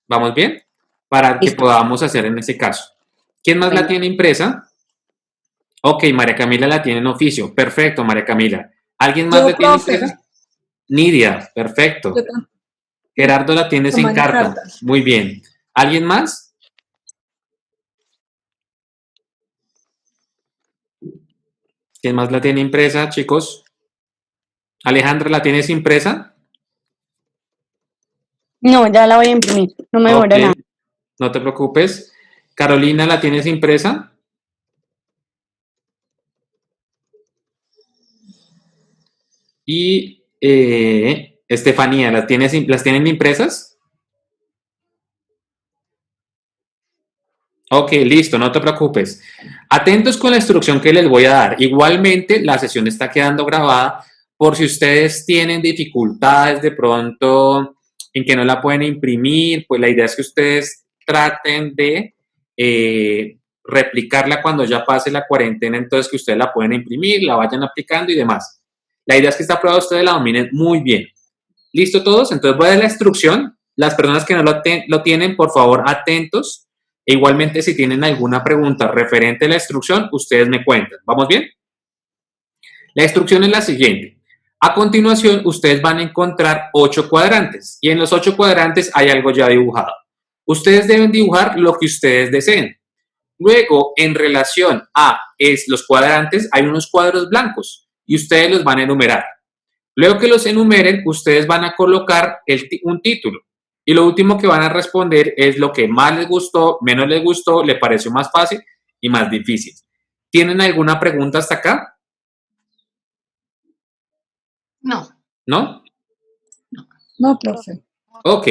¿Vamos bien? Para que Listo. podamos hacer en ese caso. ¿Quién más la Bueno, tiene impresa? Ok, María Camila la tiene en oficio. Perfecto, María Camila. ¿Alguien más Yo, la tiene profe, impresa? Nidia, yo perfecto. también Gerardo la tiene sin tomando carta. cartas. Muy bien. ¿Alguien más? ¿Quién más la tiene impresa, chicos? Alejandra, ¿la tienes impresa? no, ya la voy a imprimir, no me Ok, demora nada. no te preocupes. Carolina, ¿la tienes impresa? Y Estefanía, ¿las tienen impresas? Ok, listo, no te preocupes. Atentos con la instrucción que les voy a dar. Igualmente, la sesión está quedando grabada por si ustedes tienen dificultades de pronto en que no la pueden imprimir, pues la idea es que ustedes traten de replicarla cuando ya pase la cuarentena, entonces que ustedes la pueden imprimir, la vayan aplicando y demás. La idea es que esta prueba ustedes la dominen muy bien. ¿Listo todos? Entonces voy a dar la instrucción. Las personas que no lo tienen, por favor, atentos. E igualmente, si tienen alguna pregunta referente a la instrucción, ustedes me cuentan. ¿Vamos bien? La instrucción es la siguiente. A continuación, ustedes van a encontrar 8 cuadrantes y en los 8 cuadrantes hay algo ya dibujado. Ustedes deben dibujar lo que ustedes deseen. Luego, en relación a los cuadrantes, hay unos cuadros blancos y ustedes los van a enumerar. Luego que los enumeren, ustedes van a colocar un título. Y lo último que van a responder es lo que más les gustó, menos les gustó, le pareció más fácil y más difícil. ¿Tienen alguna pregunta hasta acá? No, ¿No? no, profe. Ok.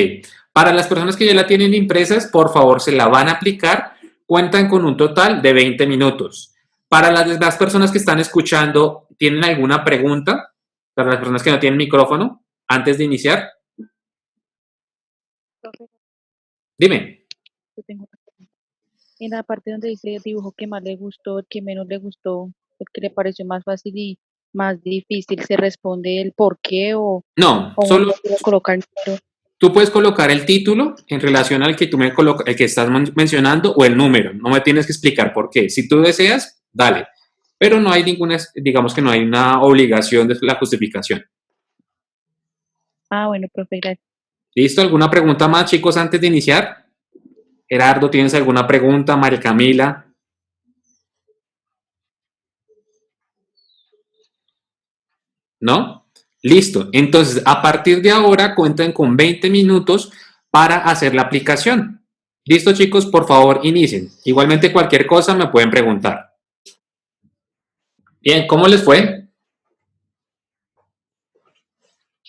Para las personas que ya la tienen impresas, por favor, se la van a aplicar. Cuentan con un total de 20 minutos. Para las demás personas que están escuchando, ¿tienen alguna pregunta? Para las personas que no tienen micrófono, antes de iniciar, Profe, dime. yo tengo una pregunta. En la parte donde dice el dibujo que más le gustó, el que menos le gustó, el que le pareció más fácil y más difícil, ¿se responde el por qué No, o uno solo quiere colocar el número? tú puedes colocar el título en relación al que el que estás mencionando o el número. No me tienes que explicar por qué. Si tú deseas, dale. Pero no hay ninguna, digamos que no hay una obligación de la justificación. Ah, bueno, profe, gracias. ¿Listo? ¿Alguna pregunta más, chicos, antes de iniciar? Gerardo, ¿tienes alguna pregunta? María Camila. ¿No? Listo. Entonces, a partir de ahora, cuentan con 20 minutos para hacer la aplicación. Listo, chicos, por favor, inicien. Igualmente, cualquier cosa me pueden preguntar. Bien, ¿cómo les fue?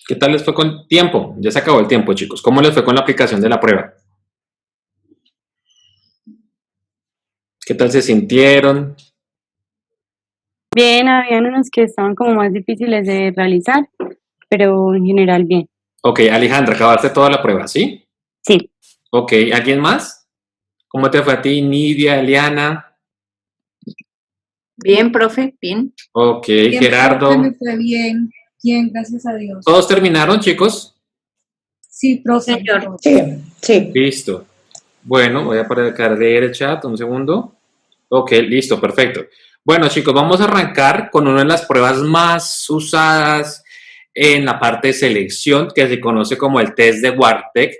¿Qué tal les fue con tiempo? Ya se acabó el tiempo, chicos. ¿Cómo les fue con la aplicación de la prueba? ¿Qué tal se sintieron? Bien, habían unos que estaban como más difíciles de realizar, pero en general bien. Ok, Alejandra, acabaste toda la prueba, ¿sí? Sí, Ok, ¿alguien más? ¿Cómo te fue a ti, Nidia, Eliana? Bien, profe, bien. Ok, Bien, profe, me Gerardo. fue bien. Bien, gracias a Dios. ¿Todos terminaron, chicos? Sí, profe. Señor. Sí, sí. Listo. Bueno, voy a parar de leer el chat un segundo. Ok, listo, perfecto. Bueno, chicos, vamos a arrancar con una de las pruebas más usadas en la parte de selección, que se conoce como el test de Wartek,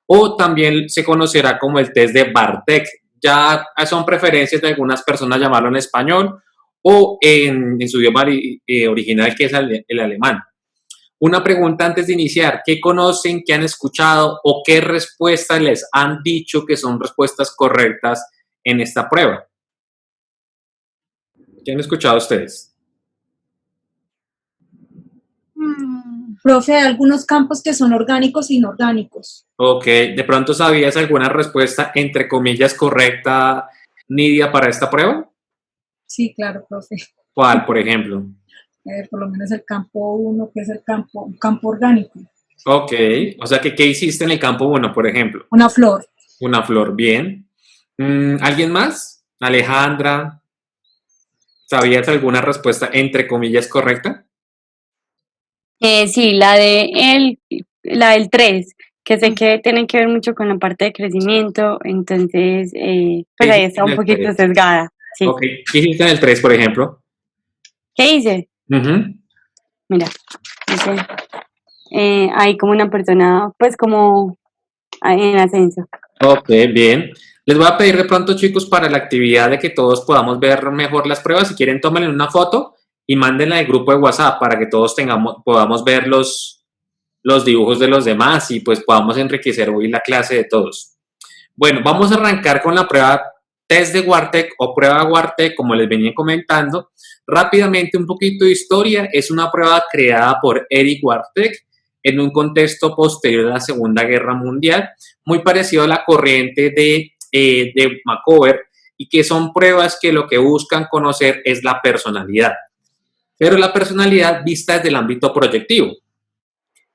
o también se conocerá como el test de Bartek. Ya son preferencias de algunas personas llamarlo en español o en su idioma original, que es el alemán. Una pregunta antes de iniciar, ¿qué conocen, qué han escuchado o qué respuestas les han dicho que son respuestas correctas en esta prueba? ¿Qué han escuchado ustedes? Profe, hay algunos campos que son orgánicos e inorgánicos. Ok, ¿de pronto sabías alguna respuesta entre comillas correcta, Nidia, para esta prueba? Sí, claro, profe. ¿Cuál, por ejemplo? Por lo menos el campo 1, que es un campo orgánico. Ok, o sea, ¿qué hiciste en el campo 1, por ejemplo? Una flor. Una flor, bien. ¿Alguien más? Alejandra, ¿sabías alguna respuesta entre comillas correcta? sí, la del 3, que sé que tienen que ver mucho con la parte de crecimiento, entonces, pues ahí está un poquito sesgada, sí. Ok, ¿qué hiciste en el 3, por ejemplo? ¿Qué hice? Mira, dice, hay como una persona, pues como en ascenso. Ok, bien. Les voy a pedir de pronto, chicos, para la actividad de que todos podamos ver mejor las pruebas. Si quieren, tómenle una foto y mándenla al grupo de WhatsApp para que todos podamos ver los dibujos de los demás y pues podamos enriquecer hoy la clase de todos. Bueno, vamos a arrancar con la prueba test de Wartec o prueba Wartec, como les venía comentando. Rápidamente, un poquito de historia. Es una prueba creada por Eric Wartec en un contexto posterior a la Segunda Guerra Mundial, muy parecido a la corriente de Macover, y que son pruebas que lo que buscan conocer es la personalidad, pero la personalidad vista desde el ámbito proyectivo.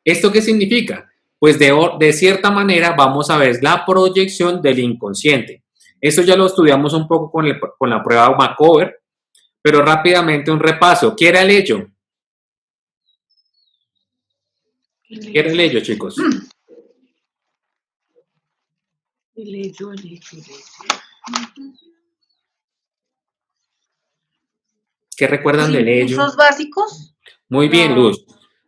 ¿Esto qué significa? Pues de cierta manera vamos a ver la proyección del inconsciente. Eso ya lo estudiamos un poco con la prueba Macover, pero rápidamente un repaso. ¿Qué era el hecho? ¿Qué era el hecho, chicos? El hecho. ¿Qué recuerdan del hecho? ¿Usos básicos? Muy bien, No. Luz.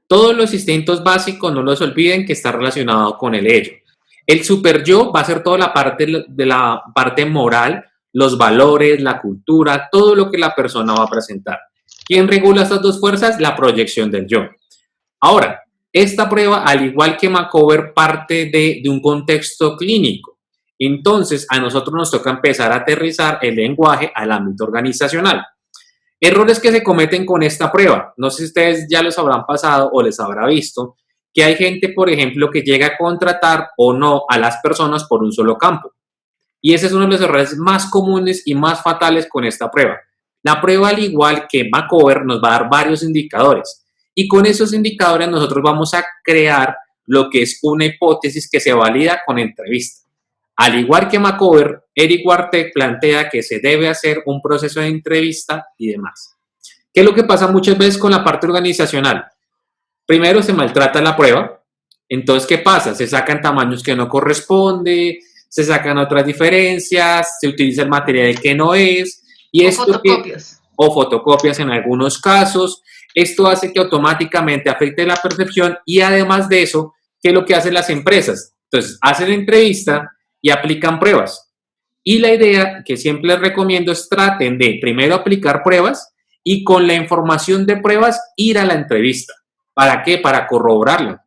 Todos los instintos básicos, no los olviden que está relacionado con el ello. El super yo va a ser toda la parte de la parte moral, los valores, la cultura, todo lo que la persona va a presentar. ¿Quién regula estas dos fuerzas? La proyección del yo. Ahora, esta prueba, al igual que Macover, parte de un contexto clínico. Entonces, a nosotros nos toca empezar a aterrizar el lenguaje al ámbito organizacional. Errores que se cometen con esta prueba. No sé si ustedes ya los habrán pasado o les habrá visto, que hay gente, por ejemplo, que llega a contratar o no a las personas por un solo campo. Y ese es uno de los errores más comunes y más fatales con esta prueba. La prueba, al igual que Macover, nos va a dar varios indicadores. Y con esos indicadores nosotros vamos a crear lo que es una hipótesis que se valida con entrevista. Al igual que Macover, Eric Wartec plantea que se debe hacer un proceso de entrevista y demás. ¿Qué es lo que pasa muchas veces con la parte organizacional? Primero se maltrata la prueba, entonces ¿qué pasa? Se sacan tamaños que no corresponde, se sacan otras diferencias, se utiliza el material que no es, y esto Fotocopias. o fotocopias en algunos casos. Esto hace que automáticamente afecte la percepción y además de eso, ¿qué es lo que hacen las empresas? Entonces, hacen entrevista y aplican pruebas. Y la idea que siempre les recomiendo es traten de primero aplicar pruebas y con la información de pruebas ir a la entrevista. ¿Para qué? Para corroborarlo.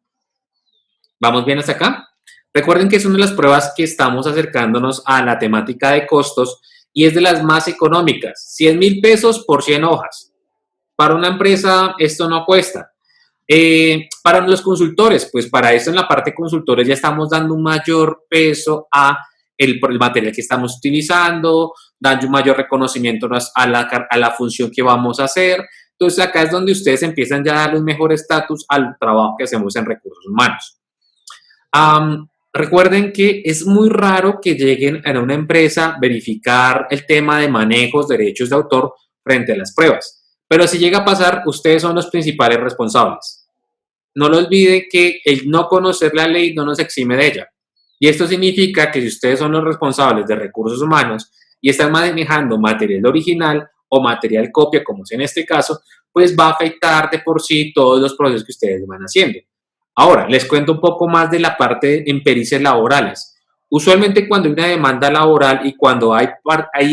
¿Vamos bien hasta acá? Recuerden que es una de las pruebas que estamos acercándonos a la temática de costos y es de las más económicas. 100,000 pesos por 100 hojas. Para una empresa esto no cuesta. Para los consultores, pues para eso en la parte de consultores ya estamos dando un mayor peso a el material que estamos utilizando, dando un mayor reconocimiento a la función que vamos a hacer. Entonces acá es donde ustedes empiezan ya a darle un mejor estatus al trabajo que hacemos en recursos humanos. Recuerden que es muy raro que lleguen a una empresa a verificar el tema de manejos, derechos de autor frente a las pruebas. Pero si llega a pasar, ustedes son los principales responsables. No lo olvide que el no conocer la ley no nos exime de ella. Y esto significa que si ustedes son los responsables de recursos humanos y están manejando material original o material copia, como es en este caso, pues va a afectar de por sí todos los procesos que ustedes van haciendo. Ahora, les cuento un poco más de la parte en pericias laborales. Usualmente cuando hay una demanda laboral y cuando hay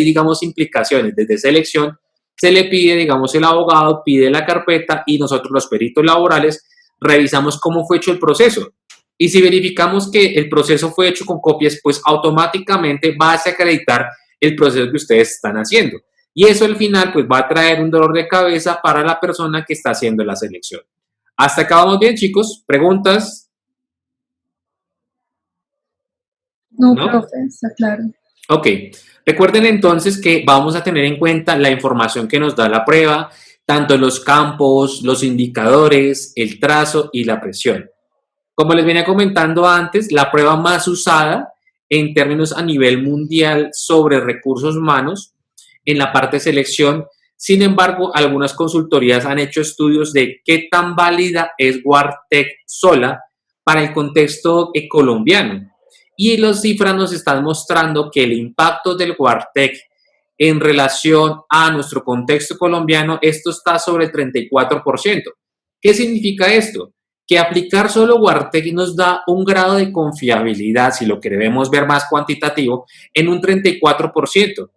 digamos, implicaciones desde selección, se le pide, digamos, el abogado pide la carpeta y nosotros los peritos laborales revisamos cómo fue hecho el proceso. Y si verificamos que el proceso fue hecho con copias, pues automáticamente va a acreditar el proceso que ustedes están haciendo. Y eso al final pues va a traer un dolor de cabeza para la persona que está haciendo la selección. ¿Hasta acá vamos bien, chicos? ¿Preguntas? No, profe, está claro. Ok. Recuerden entonces que vamos a tener en cuenta la información que nos da la prueba, tanto los campos, los indicadores, el trazo y la presión. Como les venía comentando antes, la prueba más usada en términos a nivel mundial sobre recursos humanos en la parte de selección. Sin embargo, algunas consultorías han hecho estudios de qué tan válida es Wartec sola para el contexto colombiano. Y las cifras nos están mostrando que el impacto del Wartec en relación a nuestro contexto colombiano, esto está sobre el 34%. ¿Qué significa esto? Que aplicar solo Wartec nos da un grado de confiabilidad, si lo queremos ver más cuantitativo, en un 34%.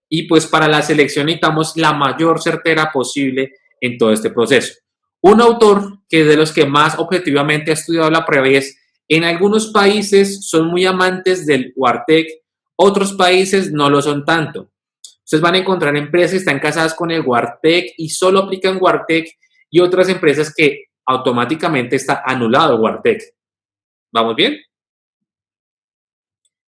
Y pues para la selección necesitamos la mayor certera posible en todo este proceso. Un autor que es de los que más objetivamente ha estudiado la prueba es, en algunos países son muy amantes del Wartec, otros países no lo son tanto. Ustedes van a encontrar empresas que están casadas con el Wartec y solo aplican Wartec y otras empresas que automáticamente está anulado el Wartec. ¿Vamos bien?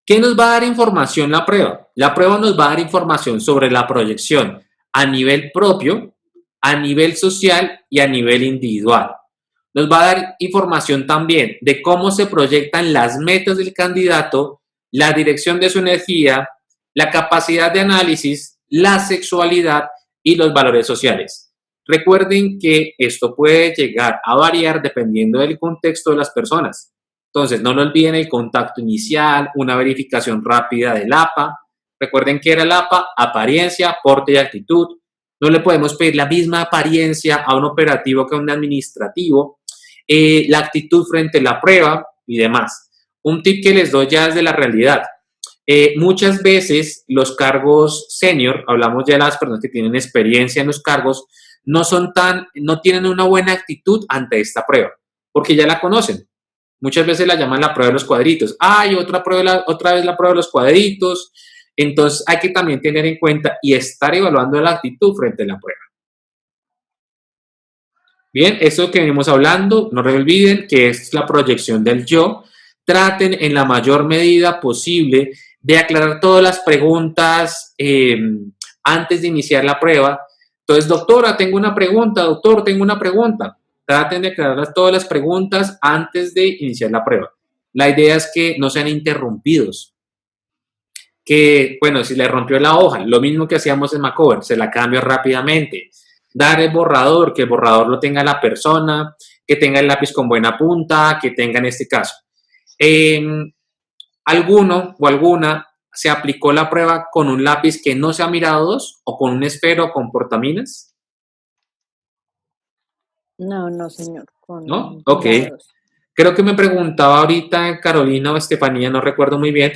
¿Qué nos va a dar información la prueba? La prueba nos va a dar información sobre la proyección a nivel propio, a nivel social y a nivel individual. Nos va a dar información también de cómo se proyectan las metas del candidato, la dirección de su energía, la capacidad de análisis, la sexualidad y los valores sociales. Recuerden que esto puede llegar a variar dependiendo del contexto de las personas. Entonces, no lo olviden el contacto inicial, una verificación rápida del APA. Recuerden que era el APA, apariencia, porte y actitud. No le podemos pedir la misma apariencia a un operativo que a un administrativo. La actitud frente a la prueba y demás. Un tip que les doy ya es de la realidad. Muchas veces los cargos senior, hablamos ya de las personas que tienen experiencia en los cargos, no tienen una buena actitud ante esta prueba, porque ya la conocen. Muchas veces la llaman la prueba de los cuadritos. Hay otra vez la prueba de los cuadritos. Entonces hay que también tener en cuenta y estar evaluando la actitud frente a la prueba. Bien, eso que venimos hablando, no se olviden que es la proyección del yo. Traten en la mayor medida posible de aclarar todas las preguntas antes de iniciar la prueba. Entonces, doctora, tengo una pregunta, doctor, tengo una pregunta. Traten de aclarar todas las preguntas antes de iniciar la prueba. La idea es que no sean interrumpidos. Que, bueno, si le rompió la hoja, lo mismo que hacíamos en Macover, se la cambio rápidamente. Dar el borrador, que el borrador lo tenga la persona, que tenga el lápiz con buena punta, que tenga en este caso. Alguno o alguna se aplicó la prueba con un lápiz que no se ha mirado dos o con un esfero o con portaminas. No, señor. ¿No? Ok. Creo que me preguntaba ahorita Carolina o Estefanía, no recuerdo muy bien,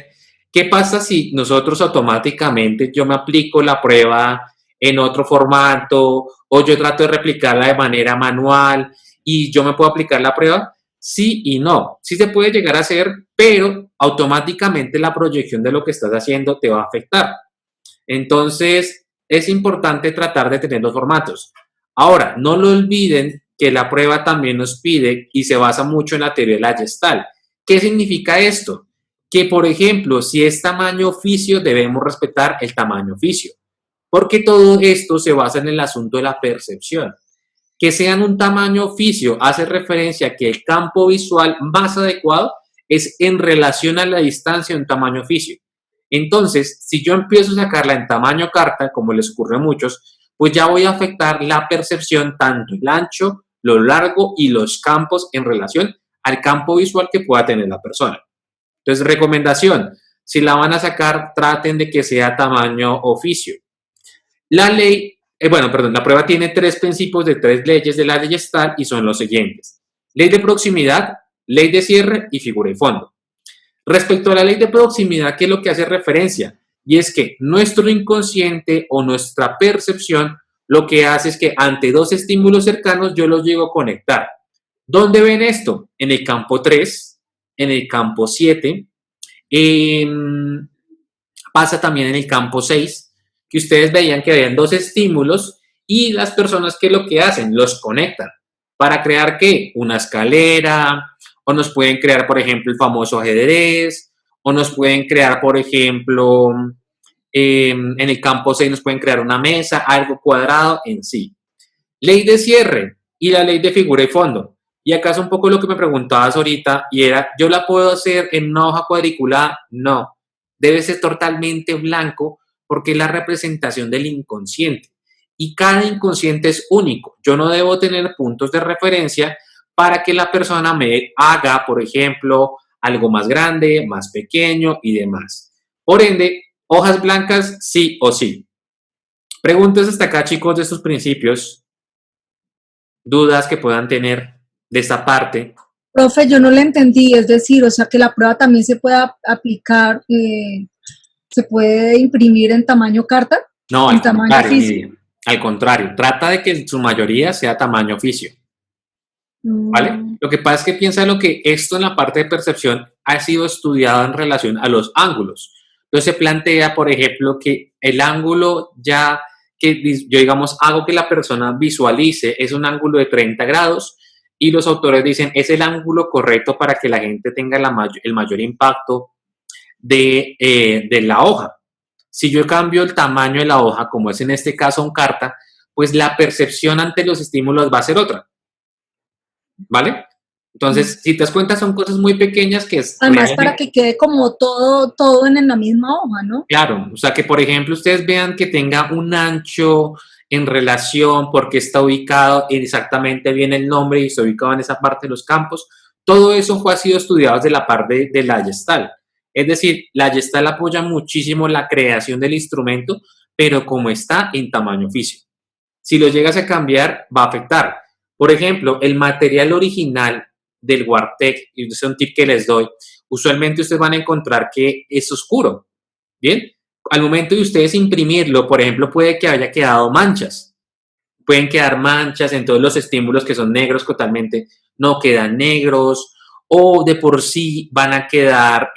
¿qué pasa si nosotros automáticamente yo me aplico la prueba en otro formato o yo trato de replicarla de manera manual y yo me puedo aplicar la prueba? Sí y no. Sí se puede llegar a hacer, pero automáticamente la proyección de lo que estás haciendo te va a afectar. Entonces, es importante tratar de tener los formatos. Ahora, no lo olviden que la prueba también nos pide y se basa mucho en la teoría de la Gestalt. ¿Qué significa esto? Que, por ejemplo, si es tamaño oficio, debemos respetar el tamaño oficio, porque todo esto se basa en el asunto de la percepción. Que sean un tamaño oficio hace referencia a que el campo visual más adecuado es en relación a la distancia de un tamaño oficio. Entonces, si yo empiezo a sacarla en tamaño carta, como les ocurre a muchos, pues ya voy a afectar la percepción, tanto el ancho, lo largo y los campos en relación al campo visual que pueda tener la persona. Entonces, recomendación, si la van a sacar, traten de que sea tamaño oficio. La prueba tiene tres principios de tres leyes de la ley Gestalt y son los siguientes. Ley de proximidad, ley de cierre y figura y fondo. Respecto a la ley de proximidad, ¿qué es lo que hace referencia? Y es que nuestro inconsciente o nuestra percepción lo que hace es que ante dos estímulos cercanos yo los llego a conectar. ¿Dónde ven esto? En el campo 3, en el campo 7, pasa también en el campo 6, que ustedes veían que habían dos estímulos y las personas que lo que hacen, los conectan. ¿Para crear qué? Una escalera, o nos pueden crear, por ejemplo, el famoso ajedrez, o nos pueden crear, por ejemplo, en el campo 6 nos pueden crear una mesa, algo cuadrado en sí. Ley de cierre y la ley de figura y fondo. Y acá es un poco lo que me preguntabas ahorita y era, ¿yo la puedo hacer en una hoja cuadriculada? No, debe ser totalmente blanco porque es la representación del inconsciente. Y cada inconsciente es único. Yo no debo tener puntos de referencia para que la persona me haga, por ejemplo, algo más grande, más pequeño y demás. Por ende, hojas blancas sí o sí. Preguntas hasta acá, chicos, de estos principios, dudas que puedan tener de esta parte. Profe, yo no le entendí, es decir, o sea que la prueba también se puede aplicar, se puede imprimir en tamaño carta, No, en al tamaño contrario, físico. Nidia, al contrario, trata de que en su mayoría sea tamaño oficio, ¿vale? Lo que pasa es que piensa lo que esto en la parte de percepción ha sido estudiado en relación a los ángulos. Entonces se plantea, por ejemplo, que el ángulo ya que yo, digamos, hago que la persona visualice es un ángulo de 30 grados y los autores dicen es el ángulo correcto para que la gente tenga el mayor impacto de la hoja. Si yo cambio el tamaño de la hoja, como es en este caso un carta, pues la percepción ante los estímulos va a ser otra, ¿vale? Entonces, si te das cuenta, son cosas muy pequeñas que es Además, para que quede como todo en la misma hoja, ¿no? Claro, o sea, que por ejemplo ustedes vean que tenga un ancho en relación porque está ubicado exactamente bien el nombre y está ubicado en esa parte de los campos. Todo eso ha sido estudiado desde la parte de la Gestalt. Es decir, la Gestalt apoya muchísimo la creación del instrumento, pero como está en tamaño físico. Si lo llegas a cambiar, va a afectar. Por ejemplo, el material original del Wartec, y es un tip que les doy, usualmente ustedes van a encontrar que es oscuro, ¿bien? Al momento de ustedes imprimirlo, por ejemplo, puede que haya quedado manchas. Pueden quedar manchas en todos los estímulos que son negros totalmente, no quedan negros, o de por sí van a quedar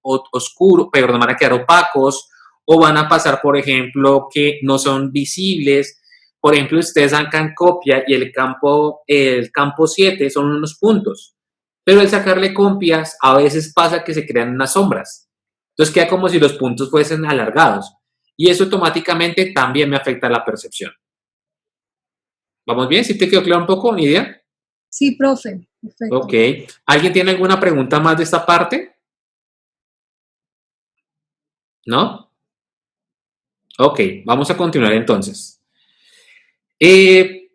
oscuros, perdón, van a quedar opacos, o van a pasar, por ejemplo, que no son visibles. Por ejemplo, ustedes sacan copia y el campo 7 son unos puntos, pero al sacarle copias a veces pasa que se crean unas sombras. Entonces queda como si los puntos fuesen alargados y eso automáticamente también me afecta la percepción. ¿Vamos bien? ¿Sí te quedó claro un poco, Nidia? Sí, profe. Perfecto. Ok. ¿Alguien tiene alguna pregunta más de esta parte? ¿No? Ok, vamos a continuar entonces.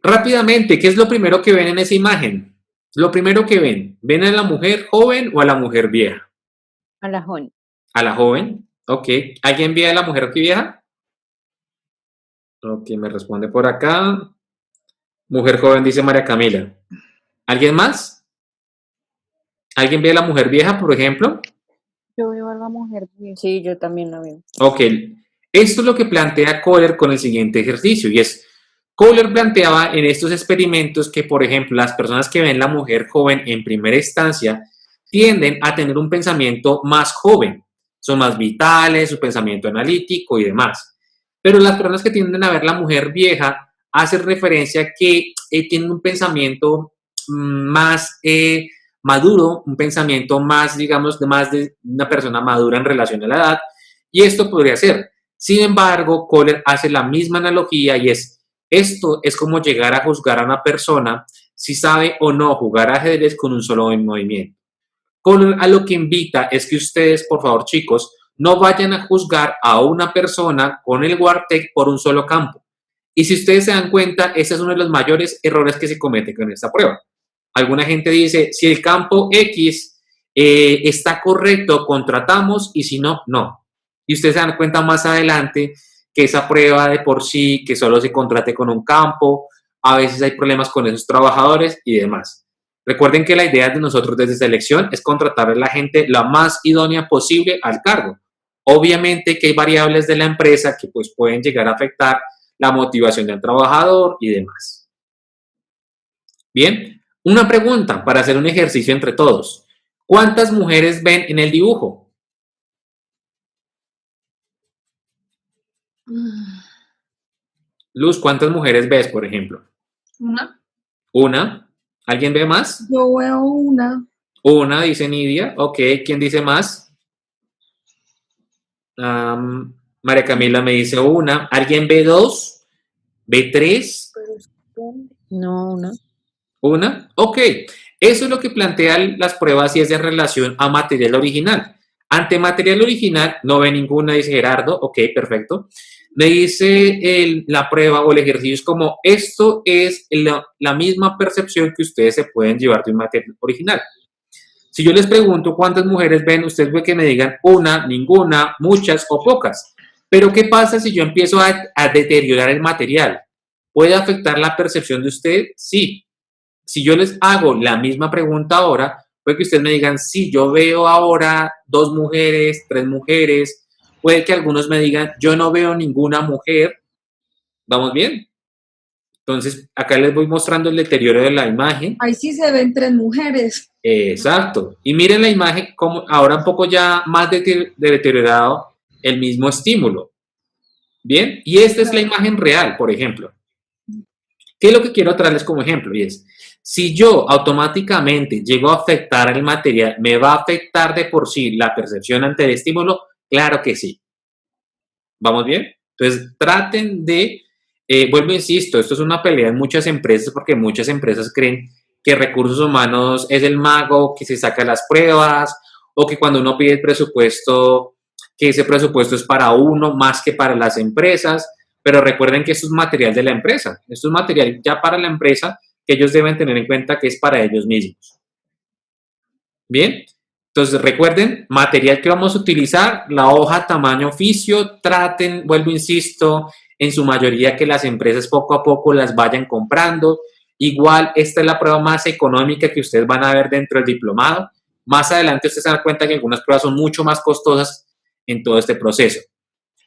Rápidamente, ¿qué es lo primero que ven en esa imagen? Lo primero que ven, ¿ven a la mujer joven o a la mujer vieja? A la joven. A la joven, ok. ¿Alguien ve a la mujer vieja? Ok, me responde por acá. Mujer joven, dice María Camila. ¿Alguien más? ¿Alguien ve a la mujer vieja, por ejemplo? Yo veo a la mujer vieja. Sí, yo también la veo. Ok, esto es lo que plantea Kohler con el siguiente ejercicio y es, Kohler planteaba en estos experimentos que, por ejemplo, las personas que ven la mujer joven en primera instancia tienden a tener un pensamiento más joven, son más vitales, su pensamiento analítico y demás. Pero las personas que tienden a ver la mujer vieja hacen referencia a que tienen un pensamiento más maduro, un pensamiento más, digamos, más de una persona madura en relación a la edad, y esto podría ser. Sin embargo, Kohler hace la misma analogía y es, esto es como llegar a juzgar a una persona si sabe o no jugar ajedrez con un solo movimiento. Kohler a lo que invita es que ustedes, por favor, chicos, no vayan a juzgar a una persona con el Wartec por un solo campo. Y si ustedes se dan cuenta, ese es uno de los mayores errores que se comete con esta prueba. Alguna gente dice, si el campo X está correcto, contratamos y si no, no. Y ustedes se dan cuenta más adelante que esa prueba de por sí, que solo se contrate con un campo, a veces hay problemas con esos trabajadores y demás. Recuerden que la idea de nosotros desde selección es contratar a la gente la más idónea posible al cargo. Obviamente que hay variables de la empresa que pues pueden llegar a afectar la motivación del trabajador y demás. Bien, una pregunta para hacer un ejercicio entre todos. ¿Cuántas mujeres ven en el dibujo? Luz, ¿cuántas mujeres ves, por ejemplo? Una. Una. ¿Alguien ve más? Yo veo una. Una, dice Nidia. Ok, ¿quién dice más? María Camila me dice una. ¿Alguien ve dos? ¿Ve tres? No, una. ¿Una? Ok. Eso es lo que plantean las pruebas y es en relación a material original. Ante material original no ve ninguna, dice Gerardo. Ok, perfecto. Me dice la prueba o el ejercicio es como, esto es la misma percepción que ustedes se pueden llevar de un material original. Si yo les pregunto cuántas mujeres ven, ustedes ven que me digan una, ninguna, muchas o pocas. Pero ¿qué pasa si yo empiezo a deteriorar el material? ¿Puede afectar la percepción de usted? Sí. Si yo les hago la misma pregunta ahora, puede que ustedes me digan, sí, yo veo ahora 2 mujeres, 3 mujeres. Puede que algunos me digan, yo no veo ninguna mujer. ¿Vamos bien? Entonces, acá les voy mostrando el deterioro de la imagen. Ahí sí se ven 3 mujeres. Exacto. Y miren la imagen, como ahora un poco ya más deteriorado el mismo estímulo. Bien, y esta es la imagen real, por ejemplo. ¿Qué es lo que quiero traerles como ejemplo? Y es, si yo automáticamente llego a afectar el material, ¿me va a afectar de por sí la percepción ante el estímulo? Claro que sí. ¿Vamos bien? Entonces, traten de, vuelvo, insisto, esto es una pelea en muchas empresas porque muchas empresas creen que recursos humanos es el mago que se saca las pruebas o que cuando uno pide el presupuesto, que ese presupuesto es para uno más que para las empresas, pero recuerden que esto es material de la empresa, esto es material ya para la empresa que ellos deben tener en cuenta que es para ellos mismos. Bien, entonces recuerden, material que vamos a utilizar, la hoja tamaño oficio, traten, vuelvo, insisto, en su mayoría que las empresas poco a poco las vayan comprando. Igual, esta es la prueba más económica que ustedes van a ver dentro del diplomado. Más adelante ustedes se dan cuenta que algunas pruebas son mucho más costosas en todo este proceso.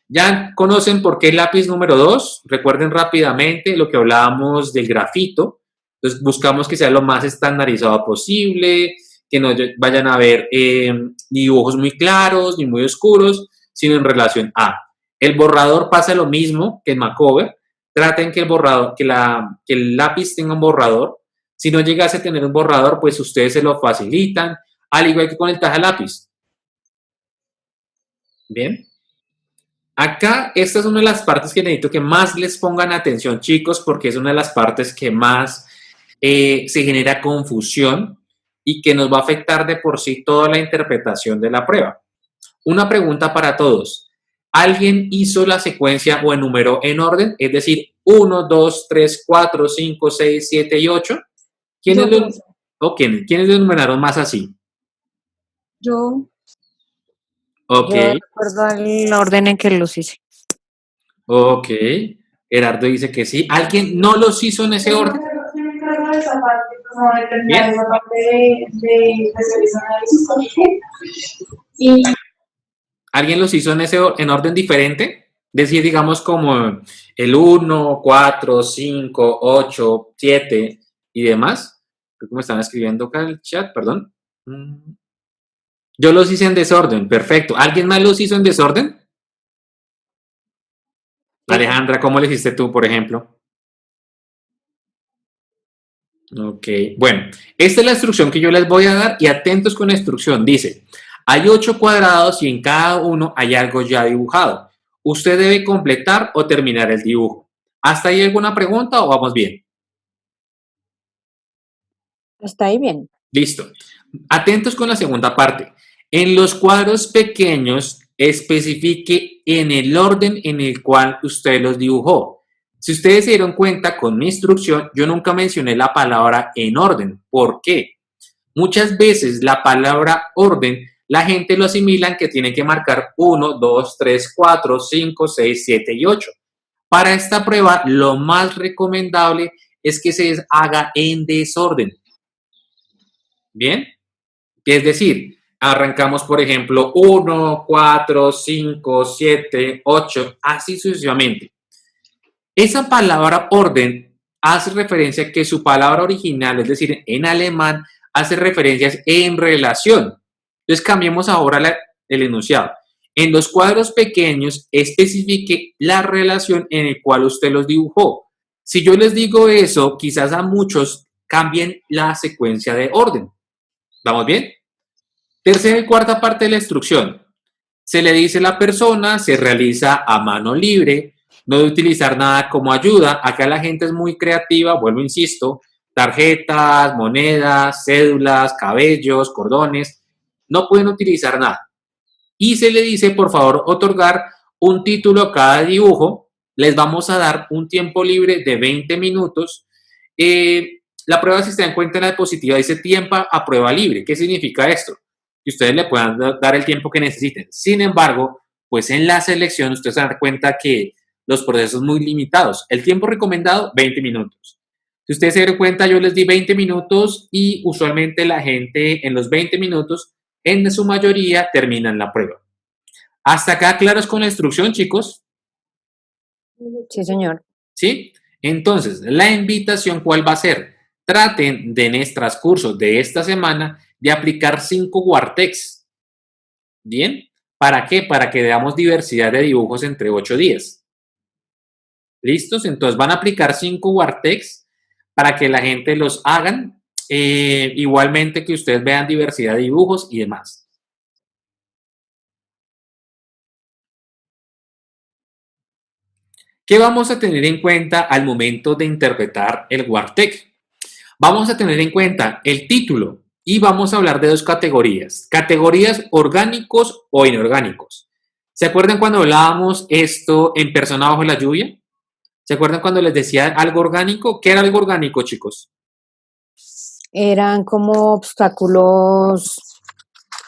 Ya conocen por qué el lápiz número 2. Recuerden rápidamente lo que hablábamos del grafito. Entonces buscamos que sea lo más estandarizado posible, que no vayan a ver ni dibujos muy claros ni muy oscuros, sino en relación a. El borrador pasa lo mismo que en Macover. Traten que el borrador, que el lápiz tenga un borrador. Si no llegase a tener un borrador, pues ustedes se lo facilitan, al igual que con el taja lápiz. Bien. Acá, esta es una de las partes que necesito que más les pongan atención, chicos, porque es una de las partes que más se genera confusión y que nos va a afectar de por sí toda la interpretación de la prueba. Una pregunta para todos. ¿Alguien hizo la secuencia o enumeró en orden? Es decir, 1, 2, 3, 4, 5, 6, 7 y 8. ¿Quiénes lo enumeraron más así? Yo. Ok. Yo recuerdo el orden en que los hice. Ok. Gerardo dice que sí. ¿Alguien no los hizo en ese orden? Bien. ¿Alguien los hizo en orden diferente? Decir, digamos, como el 1, 4, 5, 8, 7 y demás. Creo que me están escribiendo acá en el chat, perdón. Yo los hice en desorden, perfecto. ¿Alguien más los hizo en desorden? Alejandra, ¿cómo le hiciste tú, por ejemplo? Ok, bueno, esta es la instrucción que yo les voy a dar y atentos con la instrucción. Dice, hay 8 cuadrados y en cada uno hay algo ya dibujado. Usted debe completar o terminar el dibujo. ¿Hasta ahí alguna pregunta o vamos bien? Está ahí bien. Listo. Atentos con la segunda parte. En los cuadros pequeños, especifique en el orden en el cual usted los dibujó. Si ustedes se dieron cuenta con mi instrucción, yo nunca mencioné la palabra en orden. ¿Por qué? Muchas veces la palabra orden, la gente lo asimilan que tiene que marcar 1, 2, 3, 4, 5, 6, 7 y 8. Para esta prueba, lo más recomendable es que se haga en desorden. ¿Bien? Es decir, arrancamos, por ejemplo, 1, 4, 5, 7, 8, así sucesivamente. Esa palabra orden hace referencia a que su palabra original, es decir, en alemán, hace referencias en relación. Entonces, cambiemos ahora el enunciado. En los cuadros pequeños, especifique la relación en la cual usted los dibujó. Si yo les digo eso, quizás a muchos cambien la secuencia de orden. ¿Vamos bien? Tercera y cuarta parte de la instrucción. Se le dice a la persona, se realiza a mano libre, no de utilizar nada como ayuda. Acá la gente es muy creativa, vuelvo, insisto, tarjetas, monedas, cédulas, cabellos, cordones, no pueden utilizar nada. Y se le dice, por favor, otorgar un título a cada dibujo, les vamos a dar un tiempo libre de 20 minutos. La prueba, si se dan cuenta, en la diapositiva dice tiempo a prueba libre. ¿Qué significa esto? Que ustedes le puedan dar el tiempo que necesiten. Sin embargo, pues en la selección ustedes se dan cuenta que los procesos son muy limitados. El tiempo recomendado, 20 minutos. Si ustedes se dan cuenta, yo les di 20 minutos y usualmente la gente en los 20 minutos, en su mayoría, terminan la prueba. ¿Hasta acá claros con la instrucción, chicos? Sí, señor. ¿Sí? Entonces, la invitación, ¿cuál va a ser? Traten de en el transcurso de esta semana de aplicar 5 Wartex. ¿Bien? ¿Para qué? Para que veamos diversidad de dibujos entre 8 días. ¿Listos? Entonces van a aplicar 5 Wartex para que la gente los hagan. Igualmente que ustedes vean diversidad de dibujos y demás. ¿Qué vamos a tener en cuenta al momento de interpretar el Wartex? Vamos a tener en cuenta el título y vamos a hablar de 2 categorías. Categorías orgánicos o inorgánicos. ¿Se acuerdan cuando hablábamos esto en Persona bajo la lluvia? ¿Se acuerdan cuando les decía algo orgánico? ¿Qué era algo orgánico, chicos? Eran como obstáculos,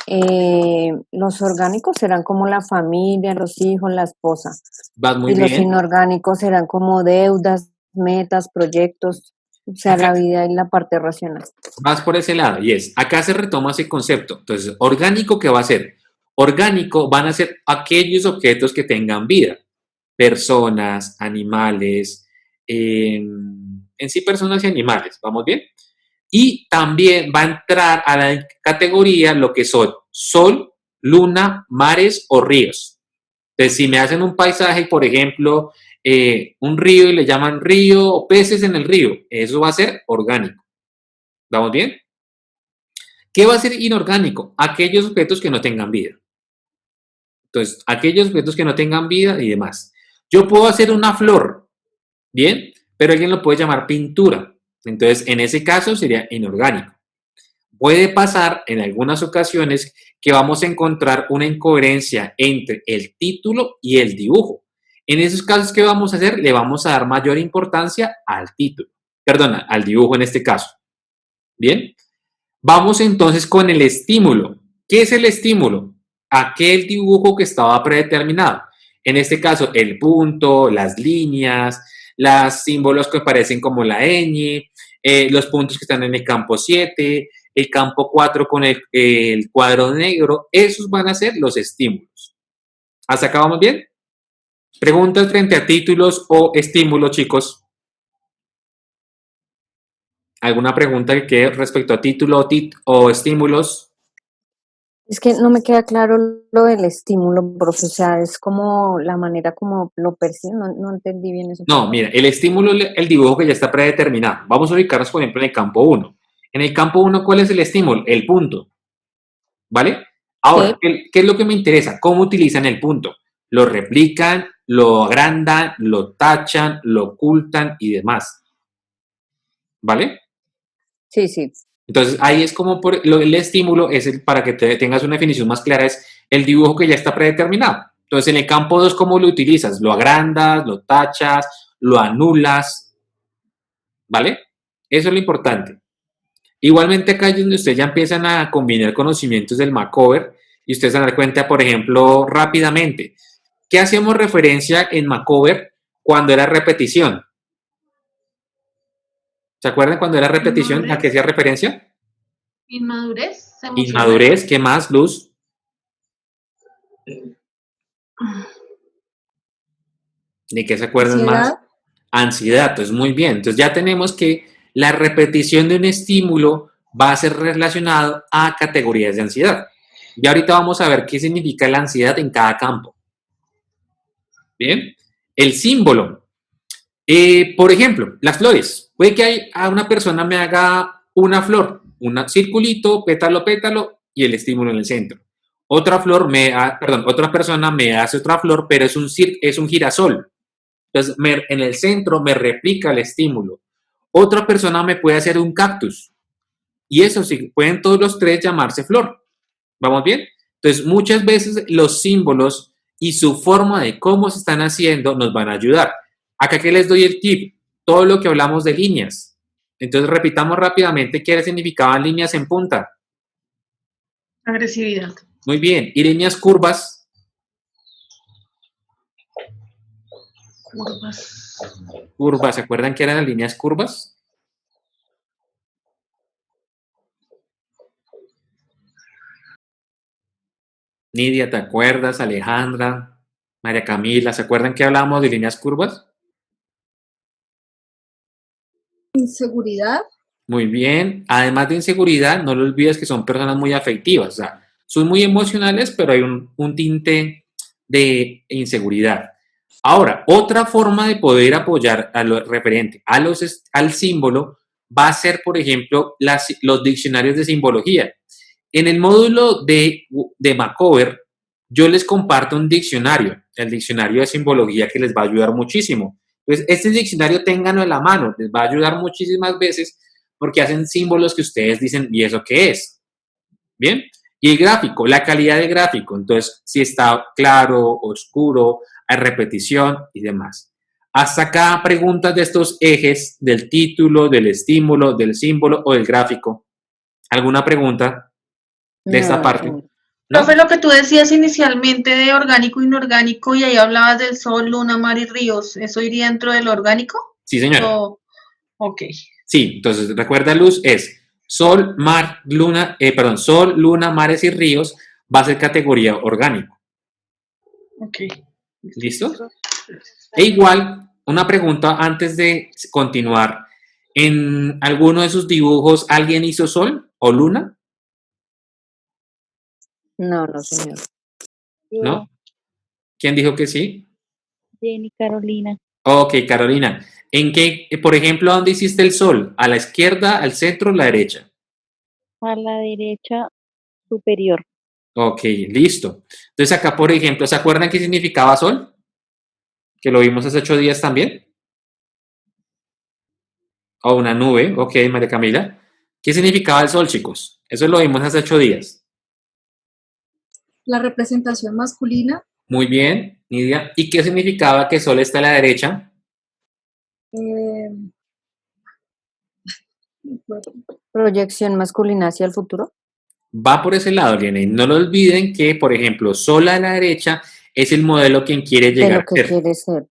los orgánicos eran como la familia, los hijos, la esposa. Vas muy Y los bien. inorgánicos eran como deudas, metas, proyectos, o sea, la vida y la parte racional. Vas por ese lado, y es, acá se retoma ese concepto. Entonces, orgánico, ¿qué va a ser? Orgánico van a ser aquellos objetos que tengan vida. Personas, animales, en sí personas y animales, ¿vamos bien? Y también va a entrar a la categoría lo que son sol, luna, mares o ríos. Entonces, si me hacen un paisaje, por ejemplo, un río y le llaman río o peces en el río, eso va a ser orgánico. ¿Vamos bien? ¿Qué va a ser inorgánico? Aquellos objetos que no tengan vida. Entonces, aquellos objetos que no tengan vida y demás. Yo puedo hacer una flor, ¿bien? Pero alguien lo puede llamar pintura. Entonces, en ese caso sería inorgánico. Puede pasar en algunas ocasiones que vamos a encontrar una incoherencia entre el título y el dibujo. En esos casos, ¿qué vamos a hacer? Le vamos a dar mayor importancia al título. Perdona, al dibujo en este caso. ¿Bien? Vamos entonces con el estímulo. ¿Qué es el estímulo? Aquel dibujo que estaba predeterminado. En este caso, el punto, las líneas, los símbolos que aparecen como la ñ, los puntos que están en el campo 7, el campo 4 con el cuadro negro. Esos van a ser los estímulos. ¿Hasta acá vamos bien? ¿Preguntas frente a títulos o estímulos, chicos? ¿Alguna pregunta que quede respecto a título o estímulos? Es que no me queda claro lo del estímulo, profe, o sea, es como la manera como lo perciben, no entendí bien eso. No, mira, el estímulo es el dibujo que ya está predeterminado. Vamos a ubicarnos, por ejemplo, en el campo 1. En el campo 1, ¿cuál es el estímulo? El punto. ¿Vale? Ahora, Sí. ¿qué es lo que me interesa? ¿Cómo utilizan el punto? Lo replican, lo agrandan, lo tachan, lo ocultan y demás. ¿Vale? Sí, sí. Entonces, ahí es como el estímulo, para que tengas una definición más clara, es el dibujo que ya está predeterminado. Entonces, en el campo 2, ¿cómo lo utilizas? Lo agrandas, lo tachas, lo anulas, ¿vale? Eso es lo importante. Igualmente acá es donde ustedes ya empiezan a combinar conocimientos del Macover y ustedes se dan cuenta, por ejemplo, rápidamente, ¿qué hacíamos referencia en Macover cuando era repetición? ¿Se acuerdan cuando era repetición? ¿A qué hacía referencia? Inmadurez. emocional. Inmadurez, ¿qué más, Luz? ¿De qué se acuerdan más? Ansiedad. Ansiedad, pues muy bien. Entonces ya tenemos que la repetición de un estímulo va a ser relacionado a categorías de ansiedad. Y ahorita vamos a ver qué significa la ansiedad en cada campo. Bien. El símbolo. Por ejemplo, las flores. Puede que a una persona me haga una flor, un circulito, pétalo, pétalo y el estímulo en el centro. Otra otra persona me hace otra flor, pero es un girasol. Entonces, en el centro me replica el estímulo. Otra persona me puede hacer un cactus. Y eso sí, pueden todos los tres llamarse flor. ¿Vamos bien? Entonces, muchas veces los símbolos y su forma de cómo se están haciendo nos van a ayudar. Acá que les doy el tip, todo lo que hablamos de líneas. Entonces repitamos rápidamente qué significaban líneas en punta. Agresividad. Muy bien. ¿Y líneas curvas? Curvas. Curvas, ¿se acuerdan qué eran las líneas curvas? Nidia, ¿te acuerdas? Alejandra, María Camila, ¿se acuerdan que hablábamos de líneas curvas? Inseguridad. Muy bien. Además de inseguridad, no lo olvides que son personas muy afectivas, o sea, son muy emocionales, pero hay un tinte de inseguridad. Ahora, otra forma de poder apoyar a lo referente al símbolo va a ser, por ejemplo, los diccionarios de simbología. En el módulo de Macover, yo les comparto un diccionario, el diccionario de simbología, que les va a ayudar muchísimo. Entonces, este diccionario ténganlo en la mano, les va a ayudar muchísimas veces porque hacen símbolos que ustedes dicen, ¿y eso qué es? ¿Bien? Y el gráfico, la calidad del gráfico, entonces, si está claro, oscuro, hay repetición y demás. Hasta acá preguntas de estos ejes, del título, del estímulo, del símbolo o del gráfico. ¿Alguna pregunta de esta parte? No. ¿No? Profe, lo que tú decías inicialmente de orgánico e inorgánico y ahí hablabas del sol, luna, mar y ríos, ¿eso iría dentro del orgánico? Sí, señora. Ok. Sí, entonces recuerda, Luz, es sol, mar, luna, sol, luna, mares y ríos, va a ser categoría orgánico. Ok. ¿Listo? E igual, una pregunta antes de continuar. ¿En alguno de sus dibujos alguien hizo sol o luna? No, no, señor. ¿No? ¿Quién dijo que sí? Jenny, Carolina. Ok, Carolina. ¿En qué, por ejemplo, dónde hiciste el sol? ¿A la izquierda, al centro o a la derecha? A la derecha superior. Ok, listo. Entonces acá, por ejemplo, ¿se acuerdan qué significaba sol? Que lo vimos hace 8 días también. O una nube, ok, María Camila. ¿Qué significaba el sol, chicos? Eso lo vimos hace 8 días. La representación masculina. Muy bien, Nidia. ¿Y qué significaba que sol está a la derecha? eh, Proyección masculina hacia el futuro. Va por ese lado, Liana. Y no lo olviden que, por ejemplo, sol a la derecha es el modelo quien quiere De llegar lo a que ser. quiere ser.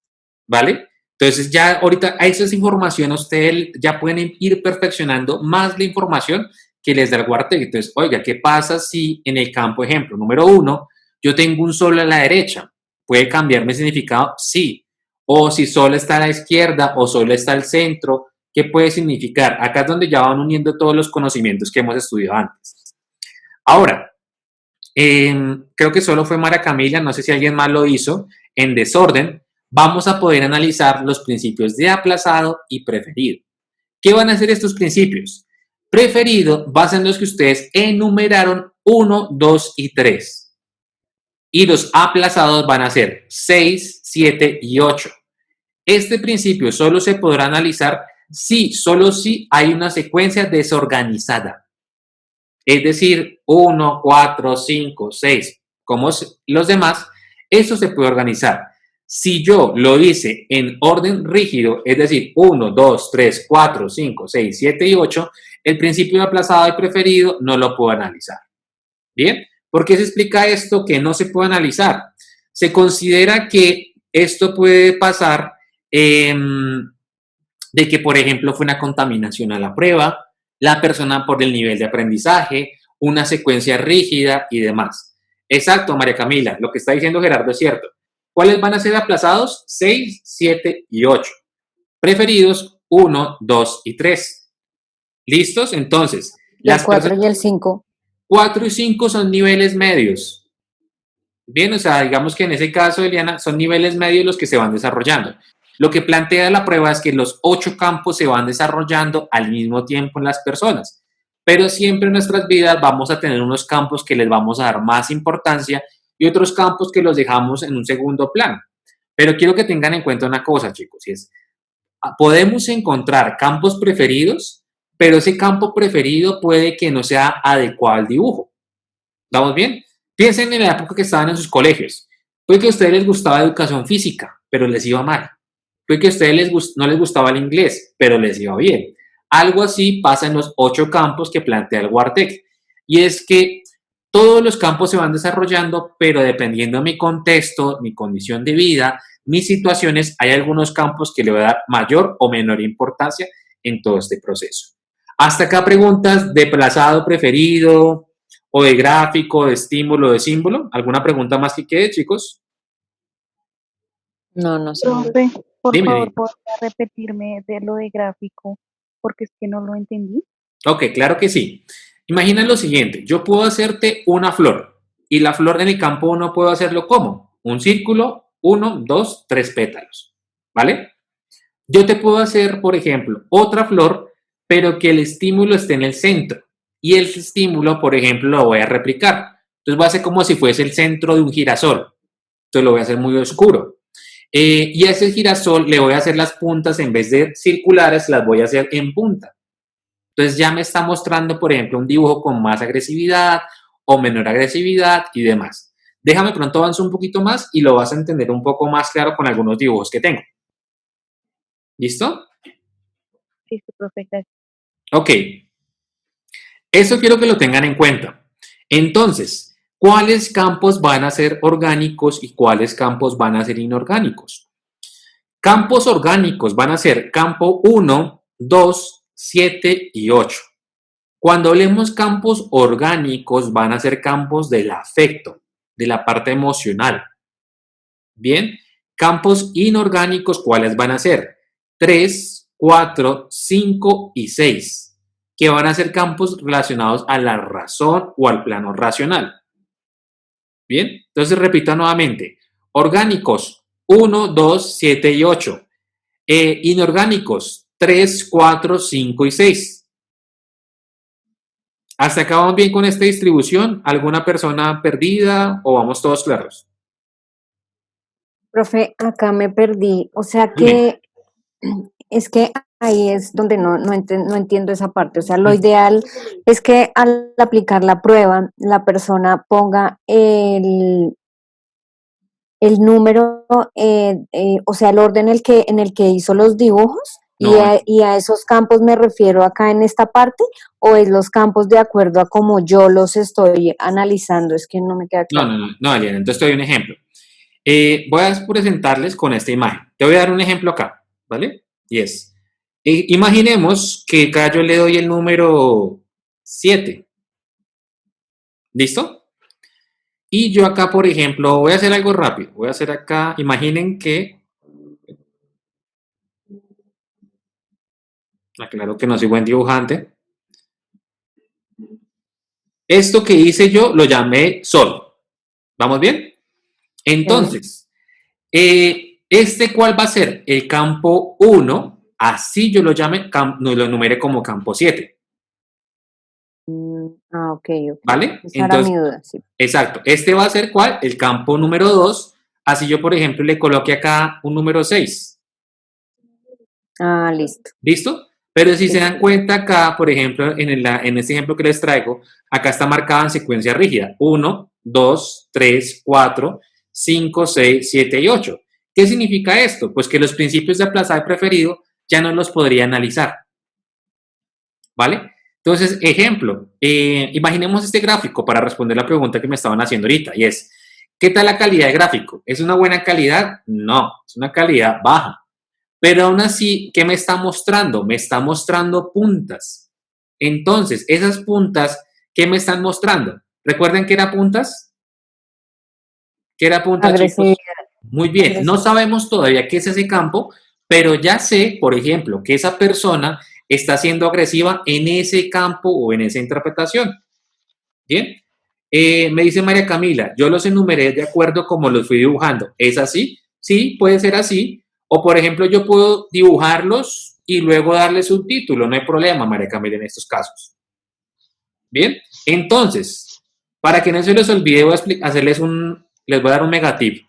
¿Vale? Entonces ya ahorita a esa información ustedes ya pueden ir perfeccionando más la información que les da el Guartec. Entonces, oiga, ¿qué pasa si en el campo, ejemplo, número 1, yo tengo un sol a la derecha? ¿Puede cambiarme el significado? Sí. O si sol está a la izquierda o sol está al centro, ¿qué puede significar? Acá es donde ya van uniendo todos los conocimientos que hemos estudiado antes. Ahora, creo que solo fue Mara Camila, no sé si alguien más lo hizo, en desorden, vamos a poder analizar los principios de aplazado y preferido. ¿Qué van a hacer estos principios? Preferido va a ser los que ustedes enumeraron 1, 2 y 3. Y los aplazados van a ser 6, 7 y 8. Este principio solo se podrá analizar solo si hay una secuencia desorganizada. Es decir, 1, 4, 5, 6, como los demás, eso se puede organizar. Si yo lo hice en orden rígido, es decir, 1, 2, 3, 4, 5, 6, 7 y 8, el principio de aplazado y preferido no lo puedo analizar. ¿Bien? ¿Por qué se explica esto que no se puede analizar? Se considera que esto puede pasar de que, por ejemplo, fue una contaminación a la prueba, la persona por el nivel de aprendizaje, una secuencia rígida y demás. Exacto, María Camila, lo que está diciendo Gerardo es cierto. ¿Cuáles van a ser aplazados? 6, 7 y 8. Preferidos 1, 2 y 3. ¿Listos? Entonces, El 4 y el 5. 4 y 5 son niveles medios. Bien, o sea, digamos que en ese caso, Eliana, son niveles medios los que se van desarrollando. Lo que plantea la prueba es que los 8 campos se van desarrollando al mismo tiempo en las personas, pero siempre en nuestras vidas vamos a tener unos campos que les vamos a dar más importancia y otros campos que los dejamos en un segundo plano. Pero quiero que tengan en cuenta una cosa, chicos, y es, podemos encontrar campos preferidos, pero ese campo preferido puede que no sea adecuado al dibujo. ¿Vamos bien? Piensen en la época que estaban en sus colegios. Puede que a ustedes les gustaba educación física, pero les iba mal. Puede que a ustedes no les gustaba el inglés, pero les iba bien. Algo así pasa en los 8 campos que plantea el WARTEC. Y es que todos los campos se van desarrollando, pero dependiendo de mi contexto, mi condición de vida, mis situaciones, hay algunos campos que le voy a dar mayor o menor importancia en todo este proceso. Hasta acá preguntas de desplazado preferido, o de gráfico, de estímulo, de símbolo. ¿Alguna pregunta más que quede, chicos? No, no sé. Profe, por Dime, favor, dime. ¿podría repetirme de lo de gráfico? Porque es que no lo entendí. Ok, claro que sí. Imagina lo siguiente, yo puedo hacerte una flor y la flor en el campo 1 puedo hacerlo como un círculo, 1, 2, 3 pétalos, ¿vale? Yo te puedo hacer, por ejemplo, otra flor, pero que el estímulo esté en el centro y el estímulo, por ejemplo, lo voy a replicar. Entonces va a ser como si fuese el centro de un girasol. Entonces lo voy a hacer muy oscuro. Y a ese girasol le voy a hacer las puntas, en vez de circulares, las voy a hacer en punta. Entonces ya me está mostrando, por ejemplo, un dibujo con más agresividad o menor agresividad y demás. Déjame pronto avanzo un poquito más y lo vas a entender un poco más claro con algunos dibujos que tengo. ¿Listo? Listo, profe, gracias. Ok. Eso quiero que lo tengan en cuenta. Entonces, ¿cuáles campos van a ser orgánicos y cuáles campos van a ser inorgánicos? Campos orgánicos van a ser campo 1, 2, 7 y 8. Cuando hablemos campos orgánicos, van a ser campos del afecto, de la parte emocional. Bien, campos inorgánicos, ¿cuáles van a ser? 3, 4, 5 y 6, que van a ser campos relacionados a la razón o al plano racional. Bien, entonces repito nuevamente. Orgánicos, 1, 2, 7 y 8. Inorgánicos, 3, 4, 5 y 6. ¿Hasta acá vamos bien con esta distribución? ¿Alguna persona perdida o vamos todos claros? Profe, acá me perdí. O sea Dime. que es que ahí es donde no entiendo esa parte. O sea, lo ideal es que al aplicar la prueba, la persona ponga el número, o sea, el orden en el que hizo los dibujos, No, y a esos campos me refiero acá en esta parte, o es los campos de acuerdo a cómo yo los estoy analizando. Es que no me queda claro. no, Aliana, entonces te doy un ejemplo. Voy a presentarles con esta imagen. Te voy a dar un ejemplo acá, ¿vale? Y es, imaginemos que acá yo le doy el número 7. ¿Listo? Y yo acá, por ejemplo, voy a hacer algo rápido. Voy a hacer acá, imaginen que, aclaro que no soy buen dibujante. Esto que hice yo lo llamé sol. ¿Vamos bien? Entonces, ¿cuál va a ser? El campo 1, así yo lo llame, lo numere como campo 7. Ok. ¿Vale? Esa era mi duda, sí. Exacto. Este va a ser ¿cuál? El campo número 2. Así yo, por ejemplo, le coloqué acá un número 6. Listo. ¿Listo? Pero si se dan cuenta acá, por ejemplo, en este ejemplo que les traigo, acá está marcada en secuencia rígida. 1, 2, 3, 4, 5, 6, 7 y 8. ¿Qué significa esto? Pues que los principios de aplazado preferido ya no los podría analizar. ¿Vale? Entonces, ejemplo, imaginemos este gráfico para responder la pregunta que me estaban haciendo ahorita, y es, ¿qué tal la calidad de gráfico? ¿Es una buena calidad? No, es una calidad baja. Pero aún así, ¿qué me está mostrando? Me está mostrando puntas. Entonces, esas puntas, ¿qué me están mostrando? ¿Recuerden qué era puntas? ¿Qué era puntas, chicos? Muy bien, no sabemos todavía qué es ese campo, pero ya sé, por ejemplo, que esa persona está siendo agresiva en ese campo o en esa interpretación. Bien, me dice María Camila, yo los enumeré de acuerdo como los fui dibujando. ¿Es así? Sí, puede ser así. O, por ejemplo, yo puedo dibujarlos y luego darles un título. No hay problema, María Camila, en estos casos. Bien, entonces, para que no se les olvide, voy a les voy a dar un megatipo.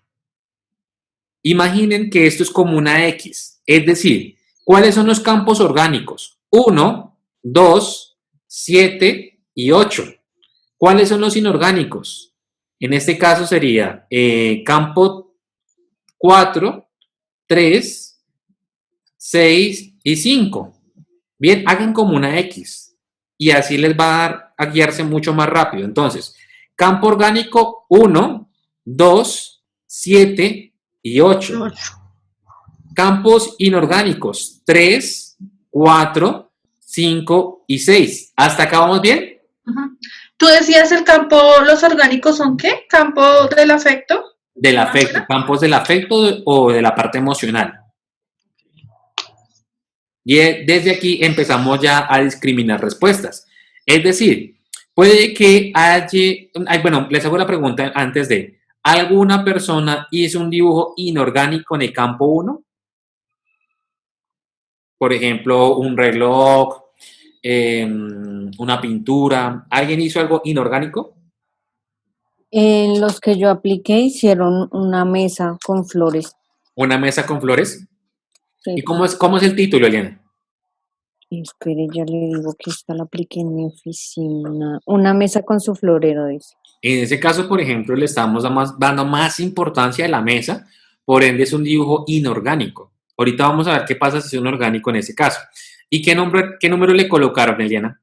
Imaginen que esto es como una X, es decir, ¿cuáles son los campos orgánicos? 1, 2, 7 y 8. ¿Cuáles son los inorgánicos? En este caso sería campo 4, 3, 6 y 5. Bien, hagan como una X y así les va a dar a guiarse mucho más rápido. Entonces, campo orgánico 1, 2, 7 y 8. 8. Campos inorgánicos 3, 4, 5 y 6. ¿Hasta acá vamos bien? Tú decías el campo, los orgánicos son ¿qué? ¿Campo del afecto? Del afecto, campos del afecto o de la parte emocional. Y desde aquí empezamos ya a discriminar respuestas. Es decir, puede que haya, bueno, les hago la pregunta antes de, ¿alguna persona hizo un dibujo inorgánico en el campo 1? Por ejemplo, un reloj, una pintura. ¿Alguien hizo algo inorgánico? En los que yo apliqué hicieron una mesa con flores. ¿Una mesa con flores? Sí. ¿Y cómo es el título, Eliana? Espere, ya le digo que esta la apliqué en mi oficina. Una mesa con su florero, dice. En ese caso, por ejemplo, le estamos dando más importancia a la mesa, por ende es un dibujo inorgánico. Ahorita vamos a ver qué pasa si es un orgánico en ese caso. ¿Y qué número le colocaron, Eliana?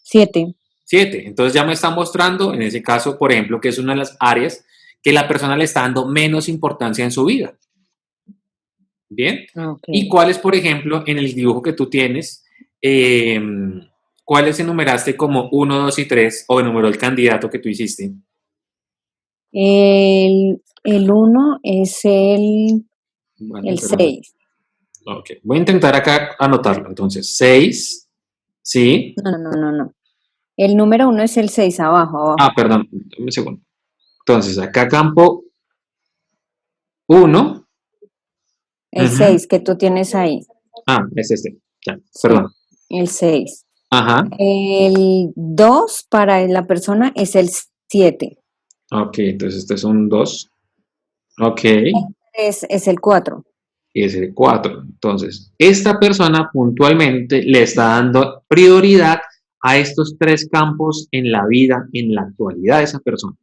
7. 7. Entonces ya me está mostrando, en ese caso, por ejemplo, que es una de las áreas que la persona le está dando menos importancia en su vida. ¿Bien? Okay. ¿Y cuáles, por ejemplo, en el dibujo que tú tienes, cuáles enumeraste como 1, 2 y 3 o enumeró el candidato que tú hiciste? El 1 es el 6. Ok, voy a intentar acá anotarlo. Entonces, 6, ¿sí? No. El número 1 es el 6, abajo. Ah, perdón, un segundo. Entonces, acá campo 1. El 6 que tú tienes ahí. Ah, es este. Ya, perdón. Sí, el 6. Ajá. El 2 para la persona es el 7. Ok, entonces este es un 2. Ok. El 3 es el 4. Y es el 4. Entonces, esta persona puntualmente le está dando prioridad a estos 3 campos en la vida, en la actualidad de esa persona.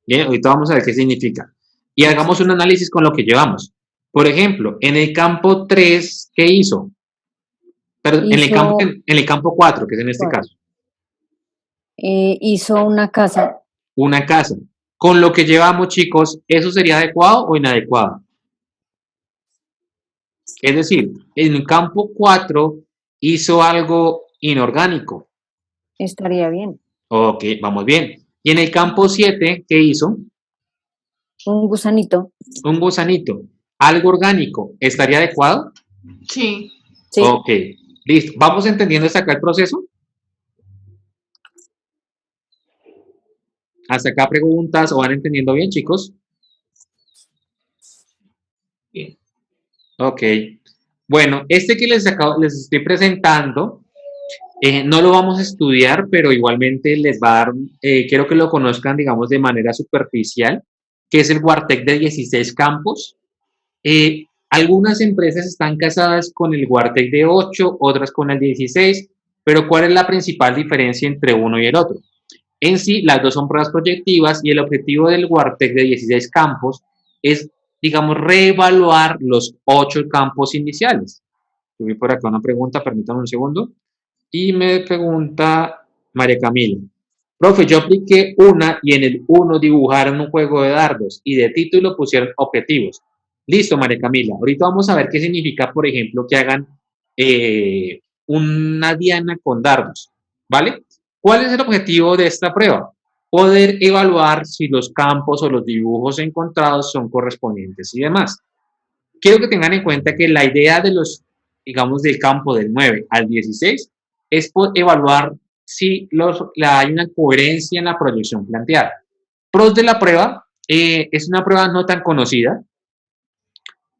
Bien, ahorita vamos a ver qué significa. Y hagamos un análisis con lo que llevamos. Por ejemplo, en el campo 3, ¿qué hizo? Perdón, en el campo 4, que es en este caso. Hizo una casa. Una casa. Con lo que llevamos, chicos, ¿eso sería adecuado o inadecuado? Es decir, en el campo 4 hizo algo inorgánico. Estaría bien. Ok, vamos bien. Y en el campo 7, ¿qué hizo? Un gusanito. Un gusanito. ¿Algo orgánico? ¿Estaría adecuado? Sí. Sí. Ok, listo. ¿Vamos entendiendo hasta acá el proceso? ¿Hasta acá preguntas o van entendiendo bien, chicos? Bien. Ok. Bueno, este que les estoy presentando, no lo vamos a estudiar, pero igualmente les va a dar, quiero que lo conozcan, digamos, de manera superficial, que es el Guartec de 16 campos. Algunas empresas están casadas con el Guartec de 8, otras con el 16, pero ¿cuál es la principal diferencia entre uno y el otro? En sí, las dos son pruebas proyectivas y el objetivo del Guartec de 16 campos es, digamos, reevaluar los 8 campos iniciales. Yo vi por acá una pregunta, permítanme un segundo. Y me pregunta María Camila. Profe, yo apliqué una y en el 1 dibujaron un juego de dardos y de título pusieron objetivos. Listo, María Camila. Ahorita vamos a ver qué significa, por ejemplo, que hagan una diana con dardos. ¿Vale? ¿Cuál es el objetivo de esta prueba? Poder evaluar si los campos o los dibujos encontrados son correspondientes y demás. Quiero que tengan en cuenta que la idea de los, digamos, del campo del 9 al 16 es evaluar si hay una coherencia en la proyección planteada. Pros de la prueba, es una prueba no tan conocida.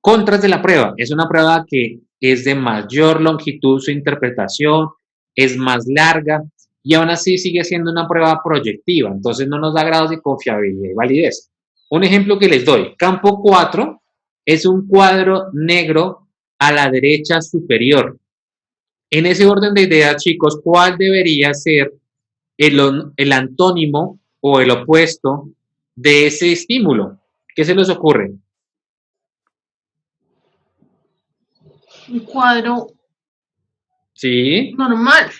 Contras de la prueba, es una prueba que es de mayor longitud su interpretación, es más larga y aún así sigue siendo una prueba proyectiva, entonces no nos da grados de confiabilidad y validez. Un ejemplo que les doy, campo 4 es un cuadro negro a la derecha superior. En ese orden de ideas, chicos, ¿cuál debería ser el antónimo o el opuesto de ese estímulo. ¿Qué se les ocurre? Un cuadro Sí. normal,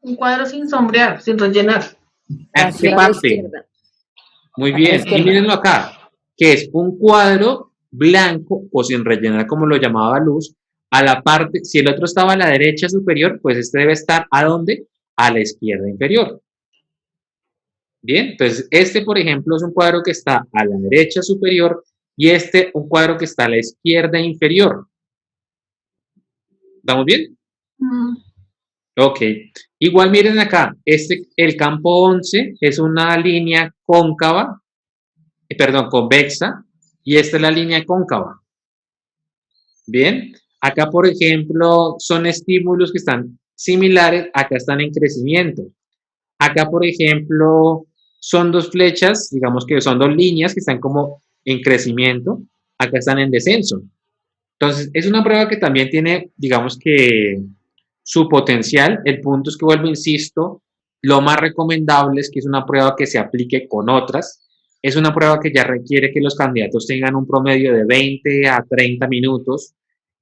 un cuadro sin sombrear, sin rellenar. ¿A qué Hacia la parte? izquierda. Muy Hacia la bien. Y izquierda. mírenlo acá, que es un cuadro blanco o sin rellenar, como lo llamaba Luz, a la parte, si el otro estaba a la derecha superior, pues este debe estar ¿a dónde? A la izquierda inferior. Bien, entonces este, por ejemplo, es un cuadro que está a la derecha superior y este un cuadro que está a la izquierda inferior. ¿Estamos bien? Mm, Ok. Igual miren acá, el campo 11 es una línea cóncava, perdón, convexa, y esta es la línea cóncava. Bien, acá por ejemplo son estímulos que están similares, acá están en crecimiento. Acá por ejemplo son dos flechas, digamos que son dos líneas que están como en crecimiento, acá están en descenso. Entonces es una prueba que también tiene, digamos que su potencial. El punto es que vuelvo, insisto, lo más recomendable es que es una prueba que se aplique con otras. Es una prueba que ya requiere que los candidatos tengan un promedio de 20 a 30 minutos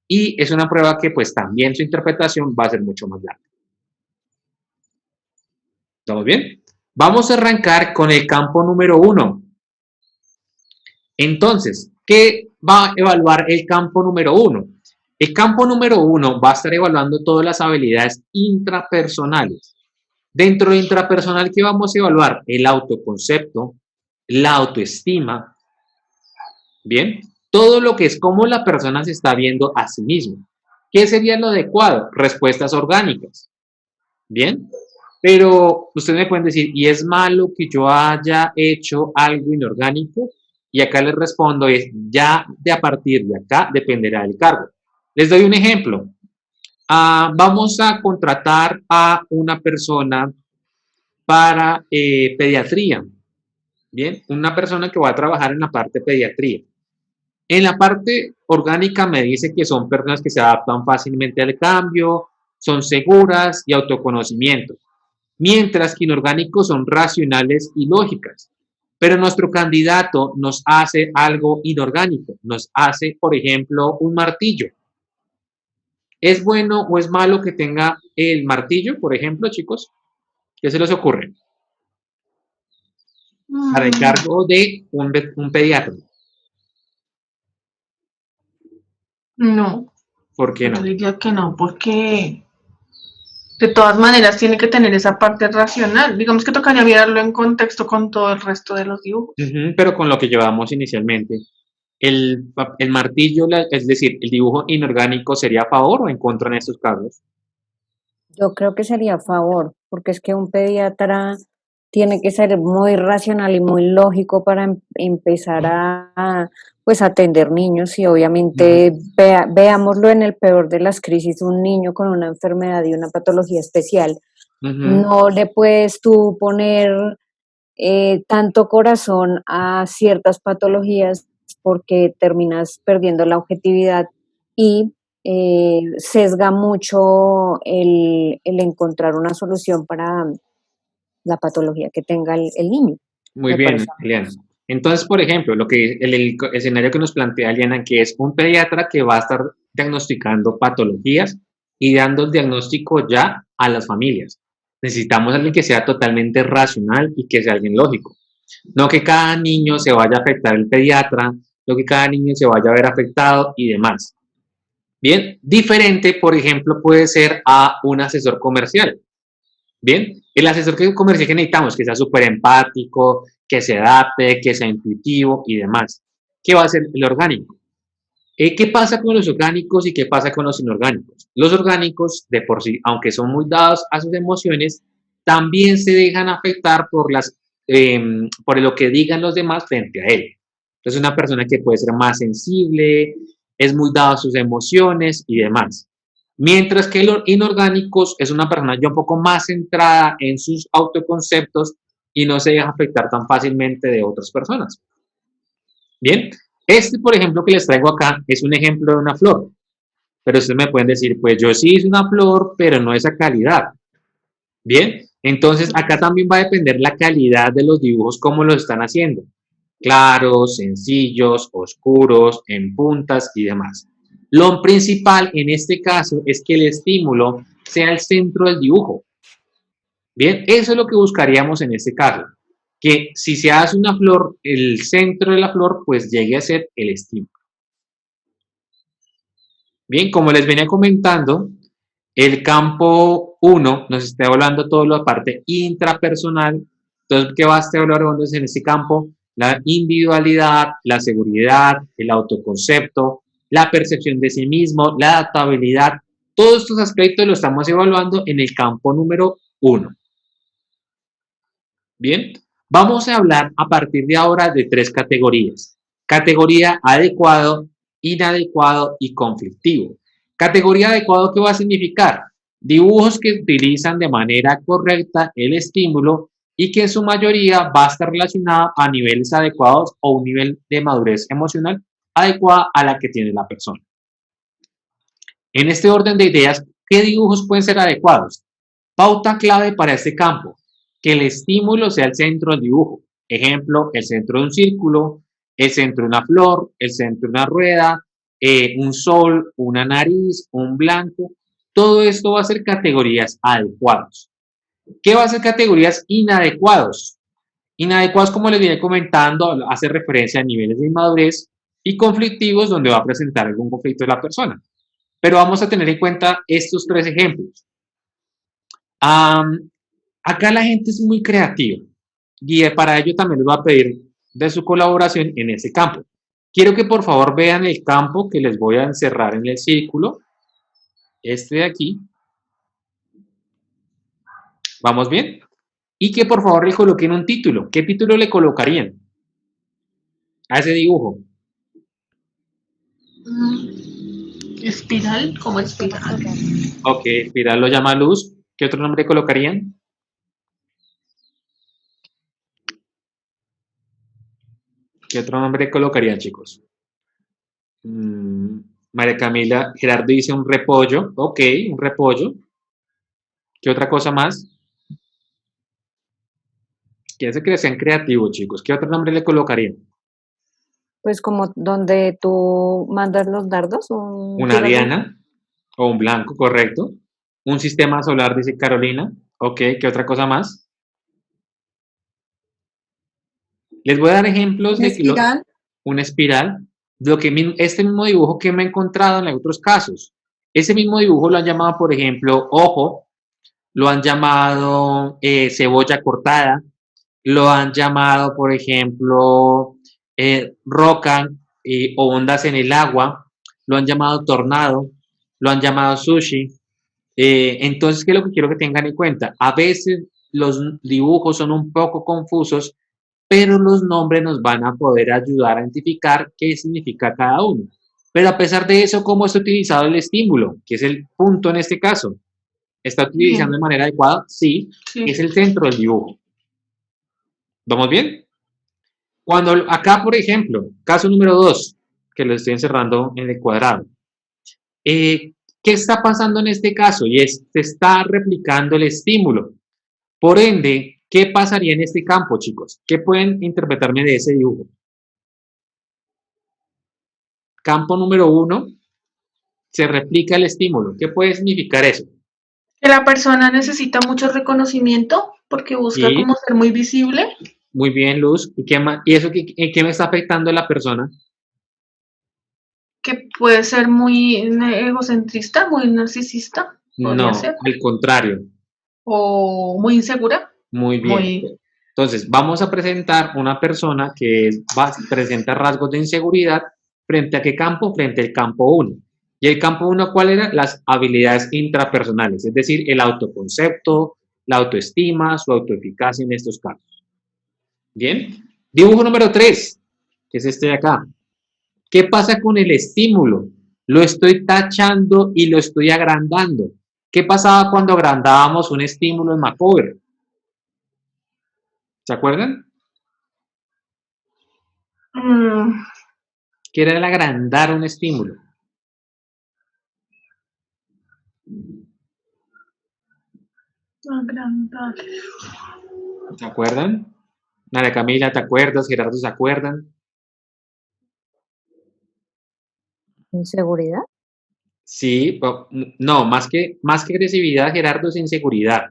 y es una prueba que pues también su interpretación va a ser mucho más larga. ¿Estamos bien? Vamos a arrancar con el campo número 1. Entonces, ¿qué va a evaluar el campo número 1? El campo número 1 va a estar evaluando todas las habilidades intrapersonales. Dentro de intrapersonal, ¿qué vamos a evaluar? El autoconcepto, la autoestima, ¿bien? Todo lo que es cómo la persona se está viendo a sí misma. ¿Qué sería lo adecuado? Respuestas orgánicas, ¿bien? Pero ustedes me pueden decir, ¿y es malo que yo haya hecho algo inorgánico? Y acá les respondo, es ya de a partir de acá dependerá del cargo. Les doy un ejemplo. Vamos a contratar a una persona para pediatría, ¿bien? Una persona que va a trabajar en la parte de pediatría. En la parte orgánica me dice que son personas que se adaptan fácilmente al cambio, son seguras y autoconocimiento, mientras que inorgánicos son racionales y lógicas. Pero nuestro candidato nos hace algo inorgánico, nos hace, por ejemplo, un martillo. ¿Es bueno o es malo que tenga el martillo, por ejemplo, chicos? ¿Qué se les ocurre? Para el cargo de un pediatra. No, ¿Por qué yo no? diría que no, porque de todas maneras tiene que tener esa parte racional. Digamos que tocaría mirarlo en contexto con todo el resto de los dibujos. Pero con lo que llevamos inicialmente, el martillo, es decir, el dibujo inorgánico, ¿sería a favor o en contra en estos casos? Yo creo que sería a favor, porque es que un pediatra tiene que ser muy racional y muy lógico para empezar pues atender niños y obviamente veámoslo en el peor de las crisis, un niño con una enfermedad y una patología especial. No le puedes tú poner tanto corazón a ciertas patologías porque terminas perdiendo la objetividad y sesga mucho el encontrar una solución para la patología que tenga el niño. Muy bien, Eliana. Entonces, por ejemplo, el escenario que nos plantea Eliana, que es un pediatra que va a estar diagnosticando patologías y dando el diagnóstico ya a las familias. Necesitamos a alguien que sea totalmente racional y que sea alguien lógico. No que cada niño se vaya a afectar el pediatra, no que cada niño se vaya a ver afectado y demás. Bien, diferente, por ejemplo, puede ser a un asesor comercial. Bien, el asesor comercial que necesitamos, que sea súper empático, que se adapte, que sea intuitivo y demás. ¿Qué va a ser el orgánico? ¿Qué pasa con los orgánicos y qué pasa con los inorgánicos? Los orgánicos, de por sí, aunque son muy dados a sus emociones, también se dejan afectar por lo que digan los demás frente a él. Entonces, una persona que puede ser más sensible, es muy dado a sus emociones y demás. Mientras que los inorgánicos es una persona ya un poco más centrada en sus autoconceptos y no se deja afectar tan fácilmente de otras personas. Bien, por ejemplo, que les traigo acá es un ejemplo de una flor. Pero ustedes me pueden decir, pues yo sí hice una flor, pero no esa calidad. Bien, Entonces, acá también va a depender la calidad de los dibujos, cómo los están haciendo. Claros, sencillos, oscuros, en puntas y demás. Lo principal en este caso es que el estímulo sea el centro del dibujo. Bien, eso es lo que buscaríamos en este caso. Que si se hace una flor, el centro de la flor, pues llegue a ser el estímulo. Bien, como les venía comentando, el campo 1 nos está hablando todo la parte intrapersonal. Entonces, ¿qué va a estar hablando en este campo? La individualidad, la seguridad, el autoconcepto, la percepción de sí mismo, la adaptabilidad. Todos estos aspectos los estamos evaluando en el campo número 1. Bien, vamos a hablar a partir de ahora de 3 categorías. Categoría adecuado, inadecuado y conflictivo. Categoría adecuado, ¿qué va a significar? Dibujos que utilizan de manera correcta el estímulo y que en su mayoría va a estar relacionado a niveles adecuados o un nivel de madurez emocional adecuada a la que tiene la persona. En este orden de ideas, ¿qué dibujos pueden ser adecuados? Pauta clave para este campo: que el estímulo sea el centro del dibujo. Ejemplo, el centro de un círculo, el centro de una flor, el centro de una rueda, un sol, una nariz, un blanco. Todo esto va a ser categorías adecuados. ¿Qué va a ser categorías inadecuados? Inadecuados, como les vine comentando, hace referencia a niveles de inmadurez, y conflictivos, donde va a presentar algún conflicto de la persona. Pero vamos a tener en cuenta estos 3 ejemplos. Acá la gente es muy creativa y para ello también les voy a pedir de su colaboración en ese campo. Quiero que por favor vean el campo que les voy a encerrar en el círculo, este de aquí. ¿Vamos bien? Y que por favor le coloquen un título. ¿Qué título le colocarían a ese dibujo? Espiral, como espiral. Ok, espiral lo llama luz. ¿Qué otro nombre colocarían? ¿Qué otro nombre colocarían, chicos? María Camila, Gerardo dice un repollo. Ok, un repollo. ¿Qué otra cosa más? Quieren que sean creativos, chicos. ¿Qué otro nombre le colocarían? Pues como donde tú mandas los dardos, Una diana o un blanco, correcto. Un sistema solar, dice Carolina. Ok, ¿qué otra cosa más? Les voy a dar ejemplos ¿Una de espiral? una espiral. Este mismo dibujo que me he encontrado en otros casos. Ese mismo dibujo lo han llamado, por ejemplo, ojo, lo han llamado cebolla cortada, lo han llamado, por ejemplo, roca o ondas en el agua, lo han llamado tornado, lo han llamado sushi. Entonces, ¿qué es lo que quiero que tengan en cuenta? A veces los dibujos son un poco confusos, pero los nombres nos van a poder ayudar a identificar qué significa cada uno. Pero a pesar de eso, ¿cómo está utilizado el estímulo? Que es el punto en este caso. ¿Está utilizando de manera adecuada? Sí, es el centro del dibujo. ¿Vamos bien? Cuando acá, por ejemplo, caso número 2, que lo estoy encerrando en el cuadrado. ¿Qué está pasando en este caso? Y se está replicando el estímulo. Por ende, ¿qué pasaría en este campo, chicos? ¿Qué pueden interpretarme de ese dibujo? Campo número 1, se replica el estímulo. ¿Qué puede significar eso? Que la persona necesita mucho reconocimiento porque busca Sí. como ser muy visible. Muy bien, Luz. ¿Y eso qué me está afectando a la persona? Que puede ser muy egocentrista, muy narcisista, podría No, ser. al contrario. O muy insegura. Muy bien. Entonces, vamos a presentar una persona que presenta rasgos de inseguridad. ¿Frente a qué campo? Frente al campo 1. ¿Y el campo 1 cuál era? Las habilidades intrapersonales, es decir, el autoconcepto, la autoestima, su autoeficacia en estos casos. Bien. Dibujo número 3, que es este de acá. ¿Qué pasa con el estímulo? Lo estoy tachando y lo estoy agrandando. ¿Qué pasaba cuando agrandábamos un estímulo en Macover? ¿Se acuerdan? ¿Qué era el agrandar un estímulo? Agrandar. ¿Se acuerdan? María Camila, ¿te acuerdas? Gerardo, ¿se acuerdan? ¿Inseguridad? Sí, no, más que agresividad, Gerardo, es inseguridad.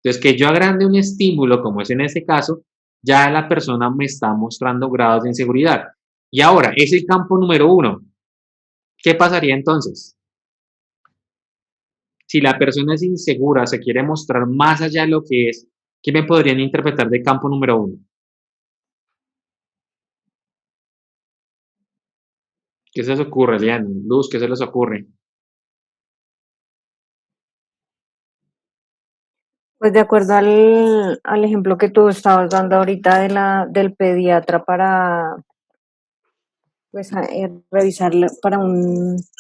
Entonces, que yo agrande un estímulo, como es en este caso, ya la persona me está mostrando grados de inseguridad. Y ahora, es el campo número 1. ¿Qué pasaría entonces? Si la persona es insegura, se quiere mostrar más allá de lo que es, ¿qué me podrían interpretar de campo número 1? ¿Qué se les ocurre, Lian? Luz, ¿qué se les ocurre? Pues de acuerdo al ejemplo que tú estabas dando ahorita del pediatra para pues revisar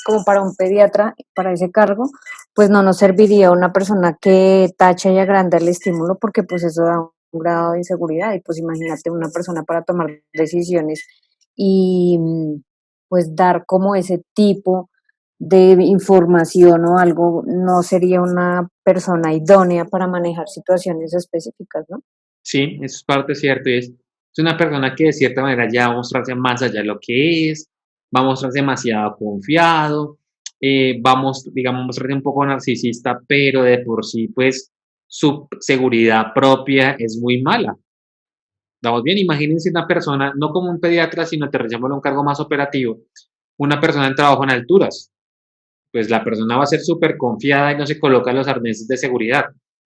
como para un pediatra, para ese cargo, pues no nos serviría una persona que tacha y agranda el estímulo porque pues eso da un grado de inseguridad y pues imagínate una persona para tomar decisiones y pues dar como ese tipo de información o algo, no sería una persona idónea para manejar situaciones específicas, ¿no? Sí, eso es parte cierto. Es una persona que de cierta manera ya va a mostrarse más allá de lo que es, va a mostrarse demasiado confiado, digamos, mostrarse un poco narcisista, pero de por sí, pues, su seguridad propia es muy mala. Vamos bien, imagínense una persona, no como un pediatra, sino aterrizámoslo a un cargo más operativo, una persona en trabajo en alturas. Pues la persona va a ser súper confiada y no se coloca los arneses de seguridad.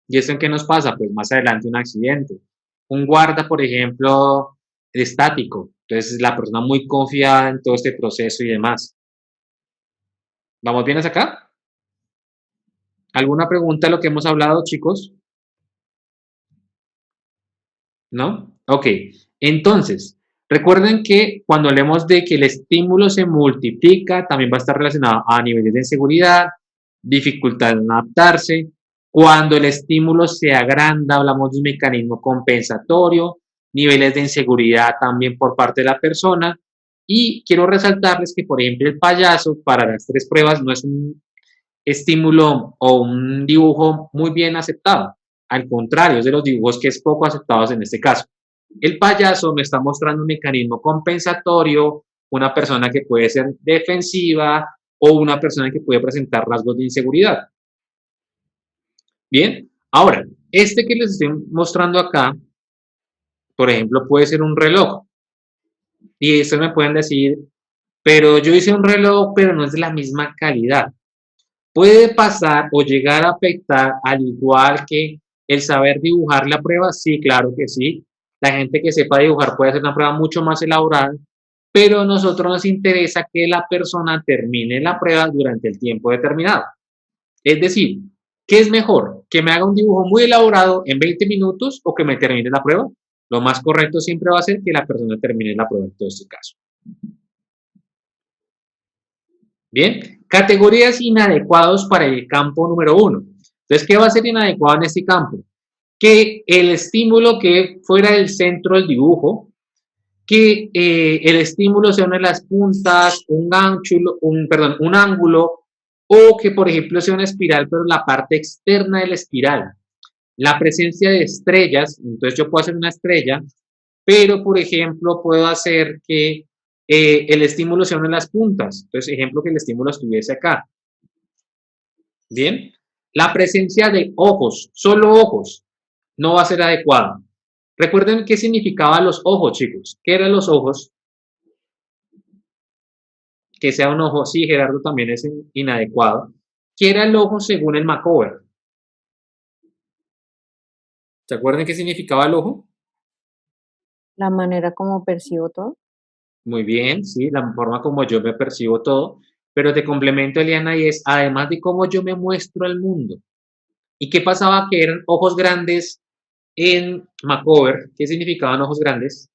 ¿Y eso en qué nos pasa? Pues más adelante un accidente. Un guarda, por ejemplo, estático. Entonces la persona muy confiada en todo este proceso y demás. ¿Vamos bien hasta acá? ¿Alguna pregunta de lo que hemos hablado, chicos? ¿No? Ok. Entonces, recuerden que cuando hablemos de que el estímulo se multiplica, también va a estar relacionado a niveles de inseguridad, dificultad en adaptarse. Cuando el estímulo se agranda, hablamos de un mecanismo compensatorio, niveles de inseguridad también por parte de la persona. Y quiero resaltarles que, por ejemplo, el payaso para las 3 pruebas no es un estímulo o un dibujo muy bien aceptado. Al contrario, es de los dibujos que es poco aceptados en este caso. El payaso me está mostrando un mecanismo compensatorio, una persona que puede ser defensiva o una persona que puede presentar rasgos de inseguridad. Bien, ahora, este que les estoy mostrando acá, por ejemplo, puede ser un reloj. Y esto me pueden decir, pero yo hice un reloj, pero no es de la misma calidad. ¿Puede pasar o llegar a afectar al igual que el saber dibujar la prueba? Sí, claro que sí. La gente que sepa dibujar puede hacer una prueba mucho más elaborada, pero a nosotros nos interesa que la persona termine la prueba durante el tiempo determinado. Es decir, ¿qué es mejor? ¿Que me haga un dibujo muy elaborado en 20 minutos o que me termine la prueba? Lo más correcto siempre va a ser que la persona termine la prueba en todo este caso. Bien, categorías inadecuados para el campo número 1. Entonces, ¿qué va a ser inadecuado en este campo? Que el estímulo que fuera del centro del dibujo, que el estímulo sea una de las puntas, un ángulo, o que, por ejemplo, sea una espiral, pero la parte externa de la espiral. La presencia de estrellas, entonces yo puedo hacer una estrella, pero, por ejemplo, puedo hacer que el estímulo sea una de las puntas. Entonces, ejemplo, que el estímulo estuviese acá. Bien. La presencia de ojos, solo ojos, no va a ser adecuada. Recuerden qué significaba los ojos, chicos. ¿Qué eran los ojos? Que sea un ojo, sí, Gerardo también es inadecuado. ¿Qué era el ojo según el Macover? ¿Se acuerdan qué significaba el ojo? La manera como percibo todo. Muy bien, sí, la forma como yo me percibo todo, pero te complemento, Eliana, y es además de cómo yo me muestro al mundo. ¿Y qué pasaba? Que eran ojos grandes en Macover. ¿Qué significaban ojos grandes?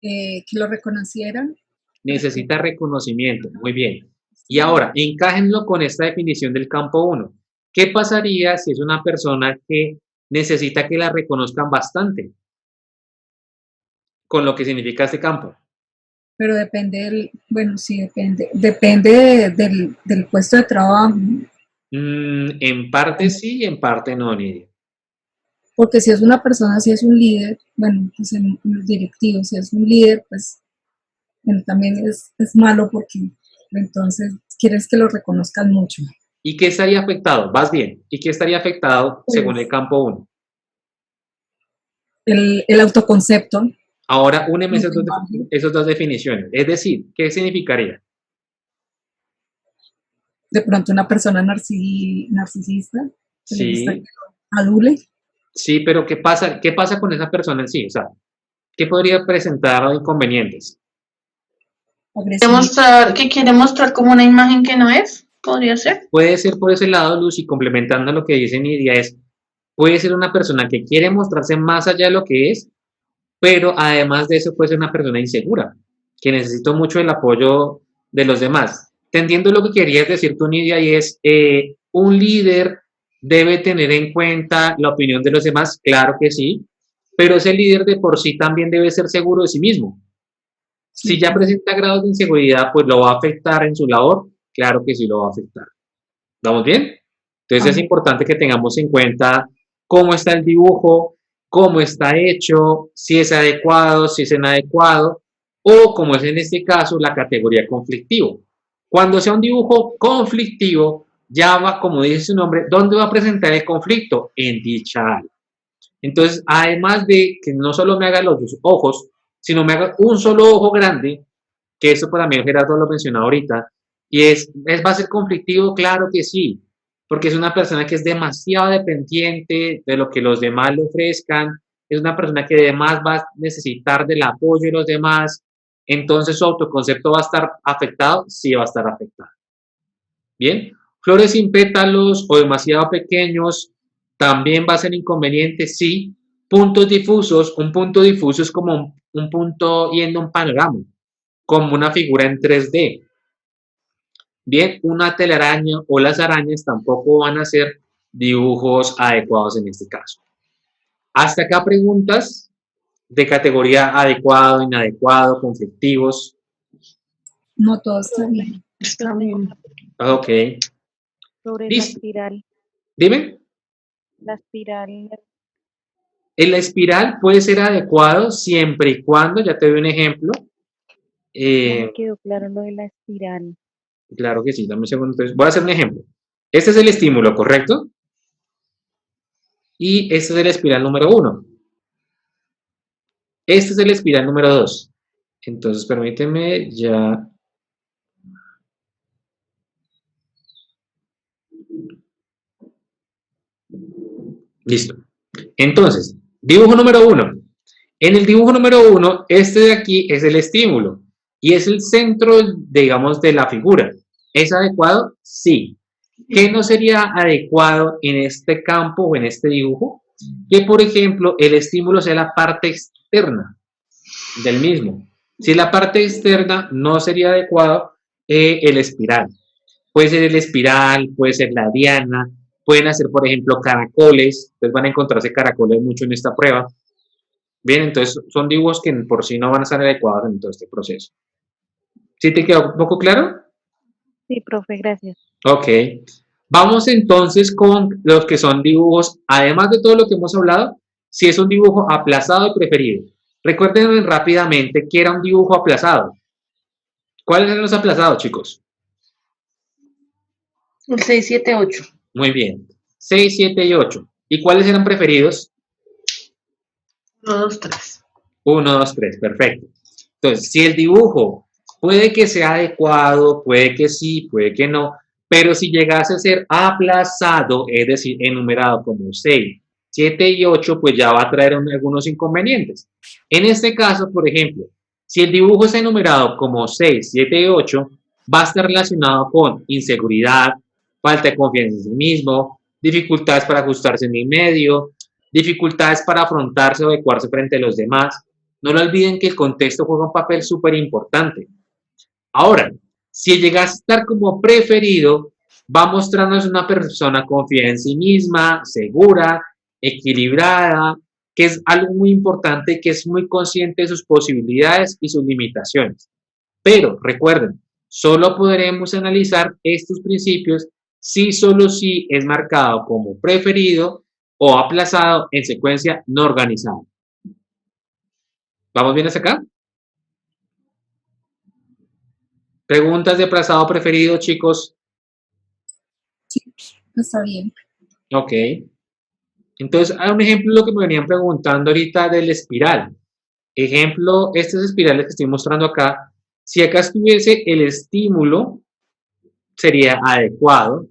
Que lo reconocieran. Necesita reconocimiento. Muy bien. Y ahora, encájenlo con esta definición del campo 1. ¿Qué pasaría si es una persona que necesita que la reconozcan bastante? Con lo que significa este campo. Pero depende bueno, sí, depende del puesto de trabajo. En parte sí y en parte no, Nidia. Porque si es una persona, si es un líder, bueno, pues en los directivos, si es un líder, pues también es malo porque entonces quieres que lo reconozcan mucho. ¿Y qué estaría afectado? Vas bien. ¿Y qué estaría afectado según el campo 1? El autoconcepto. Ahora, úneme esas dos definiciones. Es decir, ¿qué significaría? De pronto una persona narcisista, que le gusta Sí, que lo adule. sí, pero ¿qué pasa con esa persona en sí? O sea, ¿qué podría presentar inconvenientes? Demostrar que quiere mostrar como una imagen que no es, podría ser. Puede ser por ese lado, Lucy, complementando lo que dice Nidia, puede ser una persona que quiere mostrarse más allá de lo que es, pero además de eso puede ser una persona insegura, que necesita mucho el apoyo de los demás. Te entiendo lo que querías decir tú, Nidia, y es, un líder debe tener en cuenta la opinión de los demás, claro que sí, pero ese líder de por sí también debe ser seguro de sí mismo. Si ya presenta grados de inseguridad, pues lo va a afectar en su labor, claro que sí lo va a afectar. ¿Vamos bien? Entonces es importante que tengamos en cuenta cómo está el dibujo, cómo está hecho, si es adecuado, si es inadecuado, o como es en este caso la categoría conflictivo. Cuando sea un dibujo conflictivo, ya va, como dice su nombre, ¿dónde va a presentar el conflicto? En dicha área. Entonces, además de que no solo me haga los dos ojos, sino me haga un solo ojo grande, que eso para mí Gerardo lo mencionó ahorita, y ¿va a ser conflictivo? Claro que sí, porque es una persona que es demasiado dependiente de lo que los demás le ofrezcan, es una persona que además va a necesitar del apoyo de los demás, entonces su autoconcepto va a estar afectado, sí va a estar afectado. Bien, flores sin pétalos o demasiado pequeños, también va a ser inconveniente, sí. Puntos difusos, un punto difuso es como un punto yendo a un panorama, como una figura en 3D. Bien, una telaraña o las arañas tampoco van a ser dibujos adecuados en este caso. Hasta acá preguntas de categoría adecuado, inadecuado, conflictivos. No, todo está bien. Está bien. Ok. Sobre Listo. la espiral. Dime. La espiral. En la espiral puede ser adecuado siempre y cuando, ya te doy un ejemplo. No me quedó claro lo de la espiral. Claro que sí, dame un segundo. Entonces, voy a hacer un ejemplo. Este es el estímulo, ¿correcto? Y este es el espiral número 1. Este es el espiral número 2. Entonces, permíteme ya. Listo. Entonces, dibujo número 1. En el dibujo número 1, este de aquí es el estímulo y es el centro, digamos, de la figura. ¿Es adecuado? Sí. ¿Qué no sería adecuado en este campo o en este dibujo? Que, por ejemplo, el estímulo sea la parte externa del mismo. Si la parte externa no sería adecuado, el espiral. Puede ser el espiral, puede ser la diana, pueden hacer, por ejemplo, caracoles. Entonces van a encontrarse caracoles mucho en esta prueba. Bien, entonces son dibujos que por sí no van a estar adecuados en todo este proceso. ¿Sí te quedó un poco claro? Sí, profe, gracias. Ok. Vamos entonces con los que son dibujos, además de todo lo que hemos hablado, si es un dibujo aplazado y preferido. Recuerden rápidamente que era un dibujo aplazado. ¿Cuáles eran los aplazados, chicos? El 6, 7, 8. Muy bien. 6, 7 y 8. ¿Y cuáles eran preferidos? 1, 2, 3. 1, 2, 3. Perfecto. Entonces, si el dibujo puede que sea adecuado, puede que sí, puede que no, pero si llegase a ser aplazado, es decir, enumerado como 6, 7 y 8, pues ya va a traer algunos inconvenientes. En este caso, por ejemplo, si el dibujo está enumerado como 6, 7 y 8, va a estar relacionado con inseguridad, falta de confianza en sí mismo, dificultades para ajustarse en el medio, dificultades para afrontarse o adecuarse frente a los demás. No lo olviden que el contexto juega un papel súper importante. Ahora, si llegas a estar como preferido, va mostrándonos una persona confiada en sí misma, segura, equilibrada, que es algo muy importante, que es muy consciente de sus posibilidades y sus limitaciones. Pero recuerden, solo podremos analizar estos principios si solo si es marcado como preferido o aplazado en secuencia no organizada. ¿Vamos bien hasta acá? ¿Preguntas de aplazado preferido, chicos? Sí, está bien. Ok. Entonces, hay un ejemplo de lo que me venían preguntando ahorita del espiral. Ejemplo, estas espirales que estoy mostrando acá, si acá estuviese el estímulo, sería adecuado,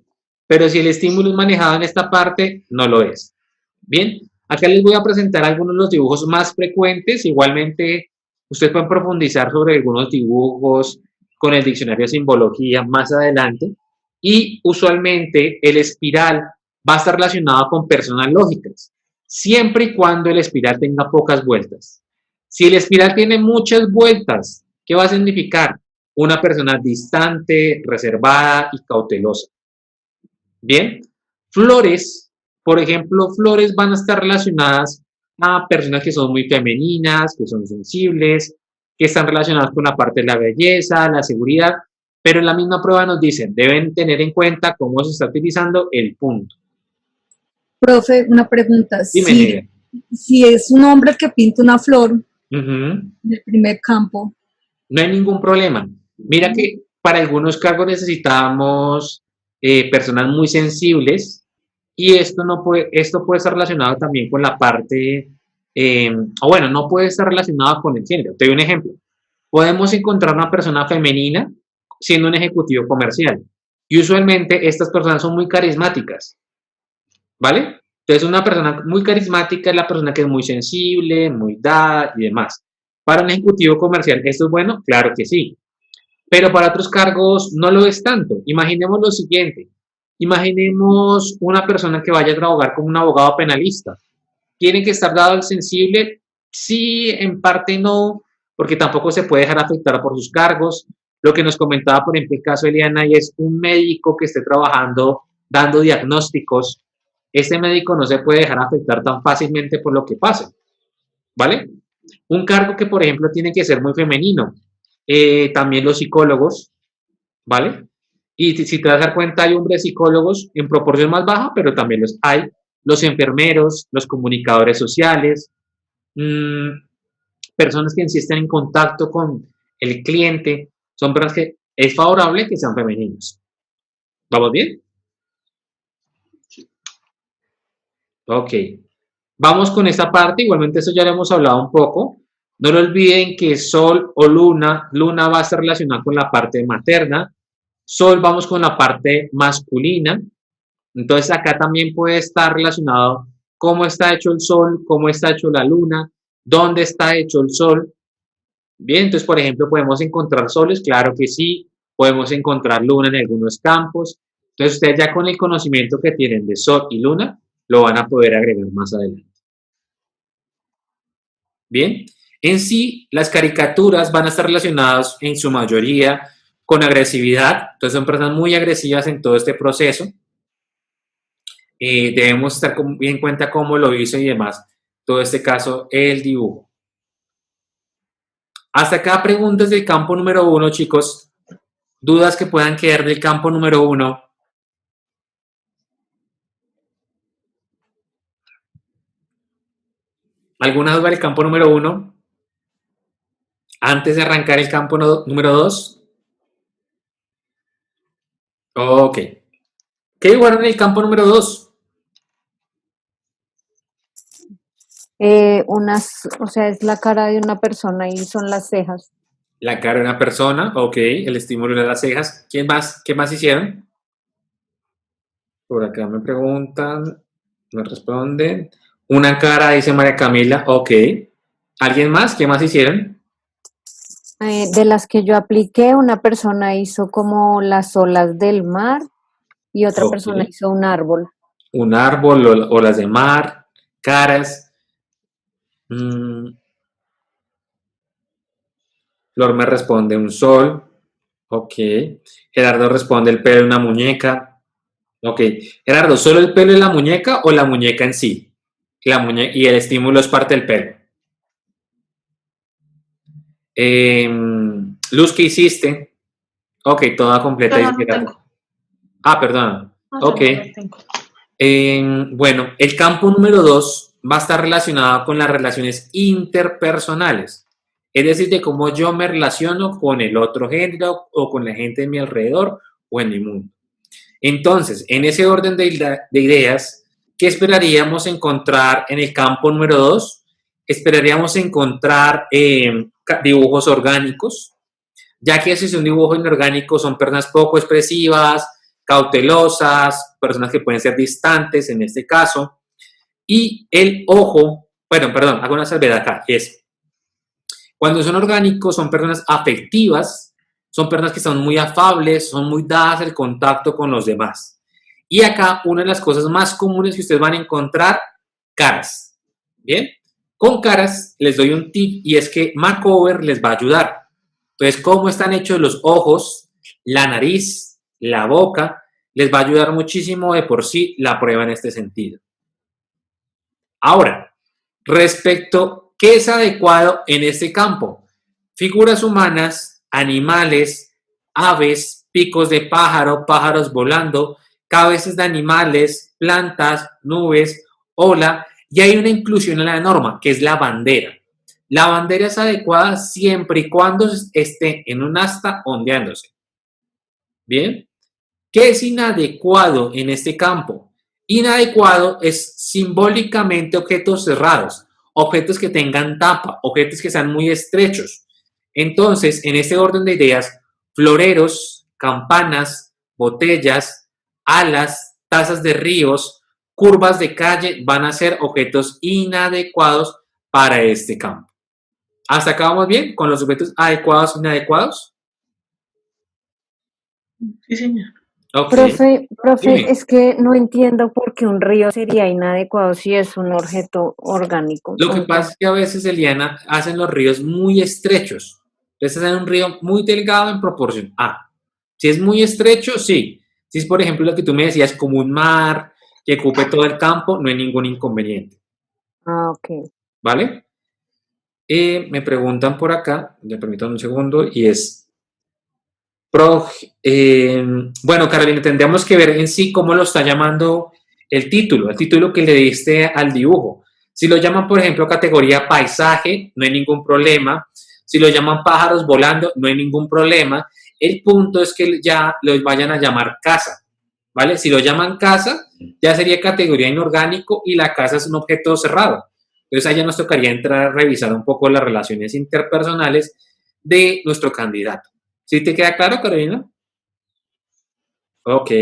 pero si el estímulo es manejado en esta parte, no lo es. Bien, acá les voy a presentar algunos de los dibujos más frecuentes. Igualmente, ustedes pueden profundizar sobre algunos dibujos con el diccionario de simbología más adelante. Y usualmente el espiral va a estar relacionado con personas lógicas, siempre y cuando el espiral tenga pocas vueltas. Si el espiral tiene muchas vueltas, ¿qué va a significar? Una persona distante, reservada y cautelosa. Bien, flores, por ejemplo, flores van a estar relacionadas a personas que son muy femeninas, que son sensibles, que están relacionadas con la parte de la belleza, la seguridad, pero en la misma prueba nos dicen, deben tener en cuenta cómo se está utilizando el punto. Profe, una pregunta. Dime, Nerea. Si es un hombre que pinta una flor Ujú. del primer campo, No hay ningún problema. Mira que para algunos cargos necesitamos personas muy sensibles y esto puede estar relacionado también con la parte, o bueno, no puede estar relacionado con el género. Te doy un ejemplo. Podemos encontrar una persona femenina siendo un ejecutivo comercial y usualmente estas personas son muy carismáticas, ¿vale? Entonces una persona muy carismática es la persona que es muy sensible, muy dada y demás. Para un ejecutivo comercial, ¿esto es bueno? Claro que sí. Pero para otros cargos no lo es tanto. Imaginemos lo siguiente. Imaginemos una persona que vaya a trabajar como un abogado penalista. ¿Tiene que estar dado al sensible? Sí, en parte no, porque tampoco se puede dejar afectar por sus cargos. Lo que nos comentaba, por ejemplo, el caso de Eliana, y es un médico que esté trabajando dando diagnósticos. Este médico no se puede dejar afectar tan fácilmente por lo que pase, ¿vale? Un cargo que, por ejemplo, tiene que ser muy femenino. También los psicólogos, ¿vale? Y si te das a dar cuenta, hay hombres psicólogos en proporción más baja, pero también los hay. Los enfermeros, los comunicadores sociales, mmm, personas que insisten en contacto con el cliente, son personas que es favorable que sean femeninos. ¿Vamos bien? Ok. Vamos con esta parte, igualmente eso ya lo hemos hablado un poco. No lo olviden que Sol o Luna va a estar relacionada con la parte materna, Sol vamos con la parte masculina, entonces acá también puede estar relacionado cómo está hecho el Sol, cómo está hecho la Luna, dónde está hecho el Sol. Bien, entonces por ejemplo podemos encontrar soles, claro que sí, podemos encontrar Luna en algunos campos, entonces ustedes ya con el conocimiento que tienen de Sol y Luna, lo van a poder agregar más adelante. Bien, en sí, las caricaturas van a estar relacionadas en su mayoría con agresividad, entonces son personas muy agresivas en todo este proceso. Debemos estar bien en cuenta cómo lo hizo y demás, todo este caso, el dibujo. Hasta acá preguntas del campo número 1, chicos. Dudas que puedan quedar del campo número 1. ¿Alguna duda del campo número 1? Antes de arrancar el campo número 2. Ok. ¿Qué dibujaron en el campo número 2? O sea, es la cara de una persona y son las cejas. La cara de una persona, ok. El estímulo de las cejas. ¿Quién más? ¿Qué más hicieron? Por acá me preguntan, me responden. Una cara, dice María Camila, ok. ¿Alguien más? ¿Qué más hicieron? De las que yo apliqué, una persona hizo como las olas del mar y otra Ok. persona hizo un árbol. Un árbol, olas de mar, caras. Flor me responde un sol. Ok. Gerardo responde el pelo de una muñeca. Ok. Gerardo, ¿solo el pelo de la muñeca o la muñeca en sí? Y el estímulo es parte del pelo. Luz, ¿qué hiciste? Ok, toda completa. No, no tengo. Ah, perdón. Ok. Bueno, el campo número 2 va a estar relacionado con las relaciones interpersonales. Es decir, de cómo yo me relaciono con el otro género o con la gente de mi alrededor o en mi mundo. Entonces, en ese orden de ideas, ¿qué esperaríamos encontrar en el campo número 2? Esperaríamos encontrar dibujos orgánicos, ya que si son dibujos inorgánicos son personas poco expresivas, cautelosas, personas que pueden ser distantes en este caso. Y el ojo, bueno, perdón, hago una salvedad acá, es cuando son orgánicos son personas afectivas, son personas que son muy afables, son muy dadas al contacto con los demás. Y acá una de las cosas más comunes que ustedes van a encontrar, caras. ¿Bien? Con caras les doy un tip y es que Macover les va a ayudar. Entonces, cómo están hechos los ojos, la nariz, la boca, les va a ayudar muchísimo de por sí la prueba en este sentido. Ahora, respecto, ¿qué es adecuado en este campo? Figuras humanas, animales, aves, picos de pájaro, pájaros volando, cabezas de animales, plantas, nubes, ola, y hay una inclusión en la norma, que es la bandera. La bandera es adecuada siempre y cuando esté en un asta ondeándose. ¿Bien? ¿Qué es inadecuado en este campo? Inadecuado es simbólicamente objetos cerrados, objetos que tengan tapa, objetos que sean muy estrechos. Entonces, en este orden de ideas, floreros, campanas, botellas, alas, tazas de ríos, curvas de calle van a ser objetos inadecuados para este campo. ¿Hasta acá vamos bien con los objetos adecuados e inadecuados? Sí, señor. Okay. Profe, Dime. es que no entiendo por qué un río sería inadecuado si es un objeto orgánico. Lo que pasa es que a veces, Eliana, hacen los ríos muy estrechos. Entonces hacen un río muy delgado en proporción. Si es muy estrecho, sí. Si es, por ejemplo, lo que tú me decías, como un mar que ocupe todo el campo, no hay ningún inconveniente. Ok. ¿Vale? Me preguntan por acá, me permitan un segundo, y es, bueno, Carolina, tendríamos que ver en sí cómo lo está llamando el título que le diste al dibujo. Si lo llaman, por ejemplo, categoría paisaje, no hay ningún problema. Si lo llaman pájaros volando, no hay ningún problema. El punto es que ya los vayan a llamar casa, ¿vale? Si lo llaman casa, ya sería categoría inorgánico y la casa es un objeto cerrado. Entonces, allá nos tocaría entrar a revisar un poco las relaciones interpersonales de nuestro candidato. ¿Sí te queda claro, Carolina? Ok.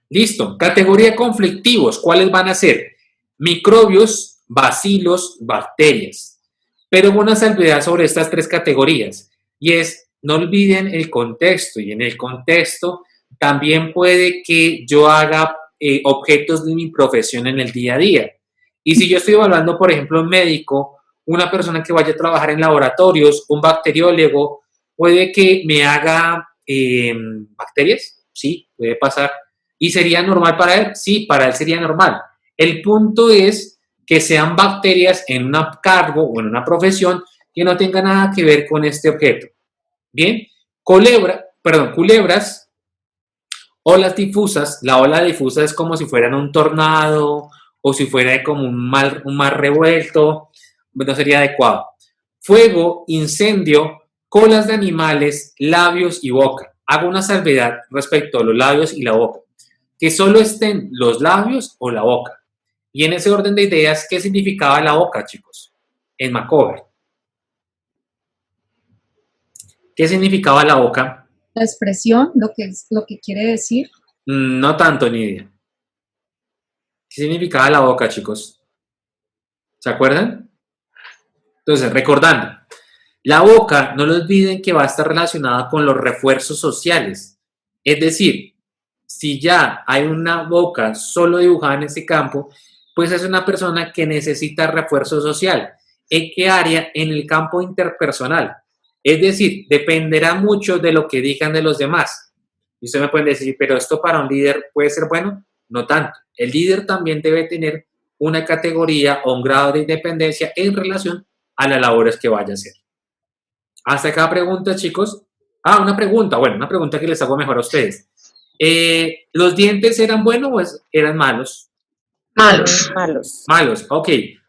Listo. Categoría conflictivos. ¿Cuáles van a ser? Microbios, bacilos, bacterias. Pero una salvedad sobre estas tres categorías. Y es, no olviden el contexto. Y en el contexto también puede que yo haga objetos de mi profesión en el día a día. Y si yo estoy evaluando, por ejemplo, un médico, una persona que vaya a trabajar en laboratorios, un bacteriólogo, puede que me haga bacterias, sí, puede pasar. ¿Y sería normal para él? Sí, para él sería normal. El punto es que sean bacterias en un cargo o en una profesión que no tenga nada que ver con este objeto. Bien, culebras, olas difusas. La ola difusa es como si fueran un tornado o si fuera como un mar revuelto, no sería adecuado. Fuego, incendio, colas de animales, labios y boca. Hago una salvedad respecto a los labios y la boca. Que solo estén los labios o la boca. Y en ese orden de ideas, ¿qué significaba la boca, chicos? En Macover. ¿Qué significaba la boca? La expresión, lo que quiere decir. No tanto, Nidia. ¿Qué significaba la boca, chicos? ¿Se acuerdan? Entonces, recordando, la boca, no lo olviden que va a estar relacionada con los refuerzos sociales. Es decir, si ya hay una boca solo dibujada en ese campo, pues es una persona que necesita refuerzo social. ¿En qué área? En el campo interpersonal. Es decir, dependerá mucho de lo que digan de los demás. Y ustedes me pueden decir, pero esto para un líder puede ser bueno. No tanto. El líder también debe tener una categoría o un grado de independencia en relación a las labores que vaya a hacer. Hasta acá pregunta, chicos. Una pregunta que les hago mejor a ustedes. ¿Los dientes eran buenos o eran malos? Malos. Malos. Malos, ok.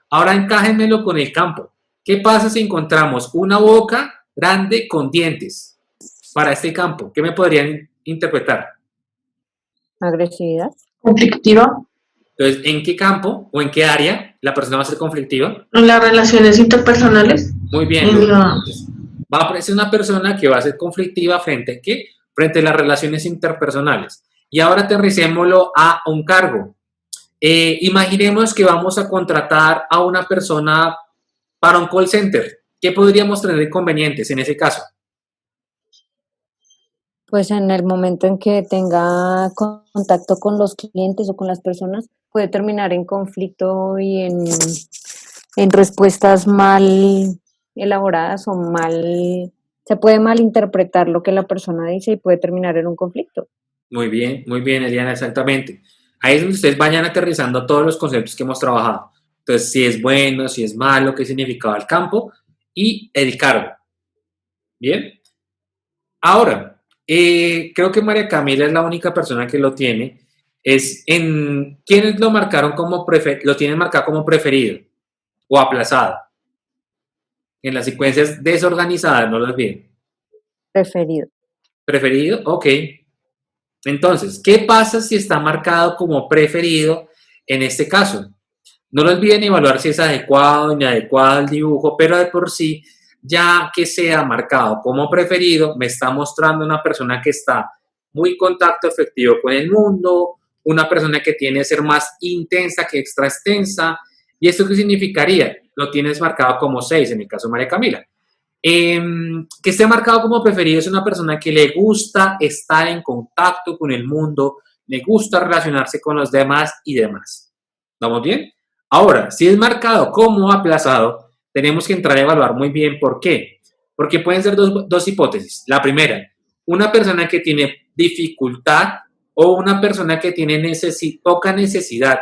Ahora encájenmelo con el campo. ¿Qué pasa si encontramos una boca grande con dientes para este campo? ¿Qué me podrían interpretar? Agresividad. Conflictiva. Entonces, ¿en qué campo o en qué área la persona va a ser conflictiva? En las relaciones interpersonales. Muy bien. Entonces, va a aparecer una persona que va a ser conflictiva frente a qué? Frente a las relaciones interpersonales. Y ahora aterricémoslo a un cargo. Imaginemos que vamos a contratar a una persona para un call center. ¿Qué podríamos tener inconvenientes en ese caso? Pues en el momento en que tenga contacto con los clientes o con las personas, puede terminar en conflicto y en respuestas mal elaboradas o se puede malinterpretar lo que la persona dice y puede terminar en un conflicto. Muy bien, Eliana, exactamente. Ahí es donde ustedes vayan aterrizando todos los conceptos que hemos trabajado. Entonces, si es bueno, si es malo, qué significaba el campo y el cargo. Bien. Ahora, creo que María Camila es la única persona que lo tiene. ¿Quiénes lo marcaron lo tienen marcado como preferido o aplazado? En las secuencias desorganizadas, no las vi. Preferido. Preferido, ok. Entonces, ¿qué pasa si está marcado como preferido en este caso? No lo olviden evaluar si es adecuado o inadecuado el dibujo, pero de por sí, ya que sea marcado como preferido, me está mostrando una persona que está muy contacto efectivo con el mundo, una persona que tiene que ser más intensa que extra extensa. ¿Y esto qué significaría? Lo tienes marcado como 6 en el caso de María Camila. Que esté marcado como preferido es una persona que le gusta estar en contacto con el mundo, le gusta relacionarse con los demás y demás. ¿Vamos bien? Ahora, si es marcado como aplazado, tenemos que entrar a evaluar muy bien por qué. Porque pueden ser dos hipótesis. La primera, una persona que tiene dificultad o una persona que tiene poca necesidad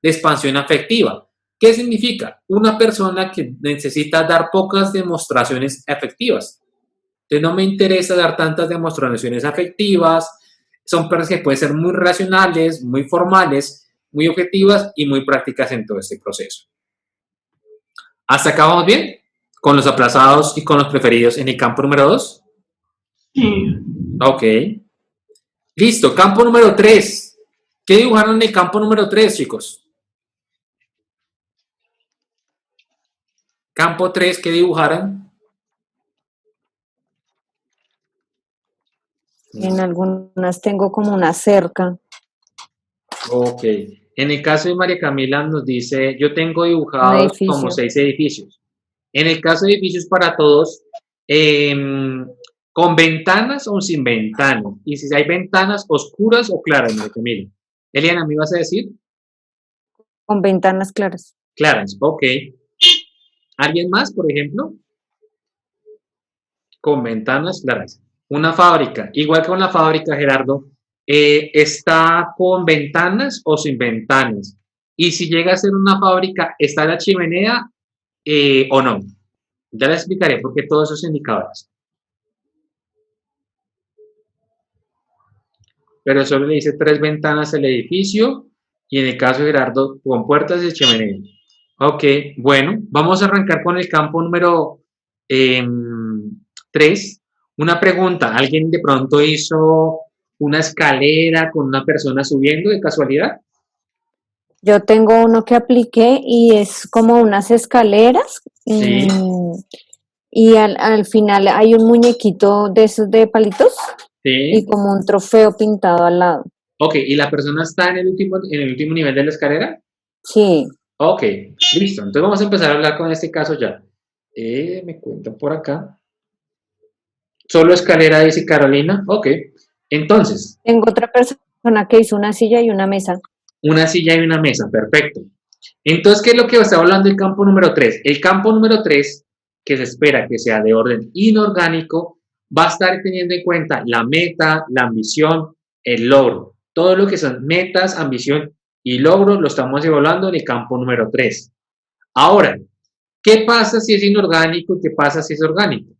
de expansión afectiva. ¿Qué significa? Una persona que necesita dar pocas demostraciones afectivas. Entonces no me interesa dar tantas demostraciones afectivas. Son personas que pueden ser muy racionales, muy formales, muy objetivas y muy prácticas en todo este proceso. ¿Hasta acá vamos bien? Con los aplazados y con los preferidos en el campo número 2. Sí. Ok. Listo, campo número 3. ¿Qué dibujaron en el campo número 3, chicos? Campo 3, ¿qué dibujaron? En algunas tengo como una cerca. Ok. En el caso de María Camila nos dice, yo tengo dibujados como 6 edificios. En el caso de edificios para todos, ¿con ventanas o sin ventanas? Y si hay ventanas oscuras o claras, María Camila. Eliana, ¿me ibas a decir? Con ventanas claras. Claras, ok. ¿Alguien más, por ejemplo? Con ventanas claras. Una fábrica, igual que una fábrica, Gerardo, ¿está con ventanas o sin ventanas? Y si llega a ser una fábrica, ¿está la chimenea o no? Ya les explicaré por qué todos esos indicadores. Pero solo le dice 3 ventanas al edificio y en el caso de Gerardo, con puertas y chimenea. Ok, bueno, vamos a arrancar con el campo número 3. Una pregunta, ¿alguien de pronto hizo una escalera con una persona subiendo de casualidad? Yo tengo uno que apliqué y es como unas escaleras Sí. y al final hay un muñequito de esos de palitos y Sí. como un trofeo pintado al lado. Ok, ¿y la persona está en el último nivel de la escalera? Sí. Ok, listo. Entonces vamos a empezar a hablar con este caso ya. Me cuentan por acá. Solo escalera, dice Carolina. Ok. Entonces, Tengo otra persona que hizo una silla y una mesa. una silla y una mesa. Perfecto. Entonces, ¿qué es lo que está hablando el campo número 3? El campo número 3, que se espera que sea de orden inorgánico, va a estar teniendo en cuenta la meta, la ambición, el logro. Todo lo que son metas, ambición y logro lo estamos evaluando en el campo número 3. Ahora, ¿qué pasa si es inorgánico y qué pasa si es orgánico?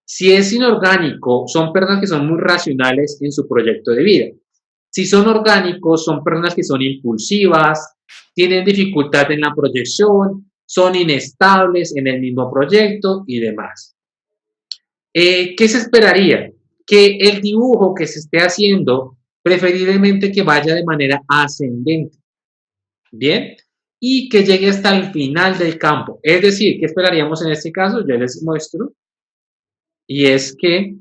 Si es inorgánico, son personas que son muy racionales en su proyecto de vida. Si son orgánicos, son personas que son impulsivas, tienen dificultad en la proyección, son inestables en el mismo proyecto y demás. ¿Qué se esperaría? Que el dibujo que se esté haciendo, preferiblemente que vaya de manera ascendente. Bien, y que llegue hasta el final del campo. Es decir, ¿qué esperaríamos en este caso? Yo les muestro. Y es que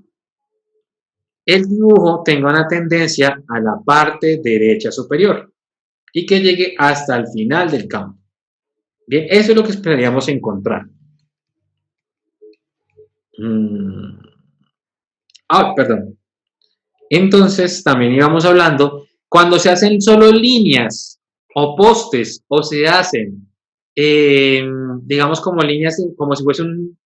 el dibujo tenga una tendencia a la parte derecha superior y que llegue hasta el final del campo. Bien, eso es lo que esperaríamos encontrar. Perdón. Entonces, también íbamos hablando, cuando se hacen solo líneas o postes o se hacen, digamos, como líneas, como si fuesen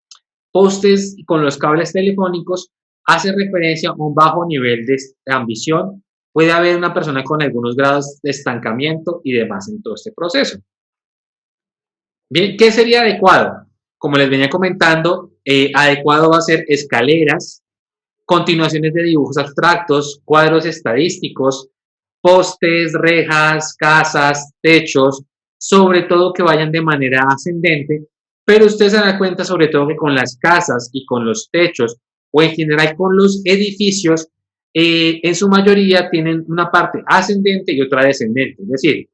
postes con los cables telefónicos, hace referencia a un bajo nivel de ambición. Puede haber una persona con algunos grados de estancamiento y demás en todo este proceso. Bien, ¿qué sería adecuado? Como les venía comentando, adecuado va a ser escaleras, continuaciones de dibujos abstractos, cuadros estadísticos, postes, rejas, casas, techos, sobre todo que vayan de manera ascendente, pero ustedes se dan cuenta sobre todo que con las casas y con los techos o en general con los edificios, en su mayoría tienen una parte ascendente y otra descendente, es decir,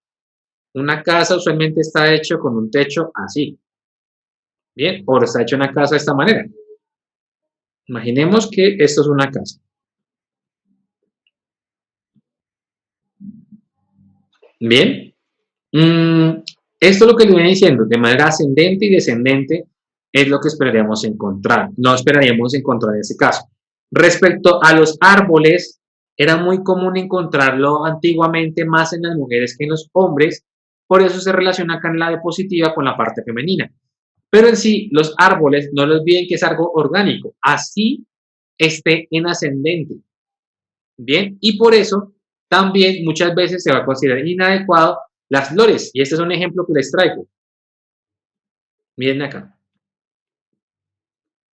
una casa usualmente está hecho con un techo así, bien, o está hecho una casa de esta manera. Imaginemos que esto es una casa. Bien. Esto es lo que le viene diciendo, de manera ascendente y descendente es lo que esperaríamos encontrar. No esperaríamos encontrar en ese caso. Respecto a los árboles, era muy común encontrarlo antiguamente más en las mujeres que en los hombres, por eso se relaciona acá en la diapositiva con la parte femenina. Pero en sí, los árboles, no los olviden que es algo orgánico, así esté en ascendente. Bien, y por eso también muchas veces se va a considerar inadecuado las flores. Y este es un ejemplo que les traigo. Miren acá.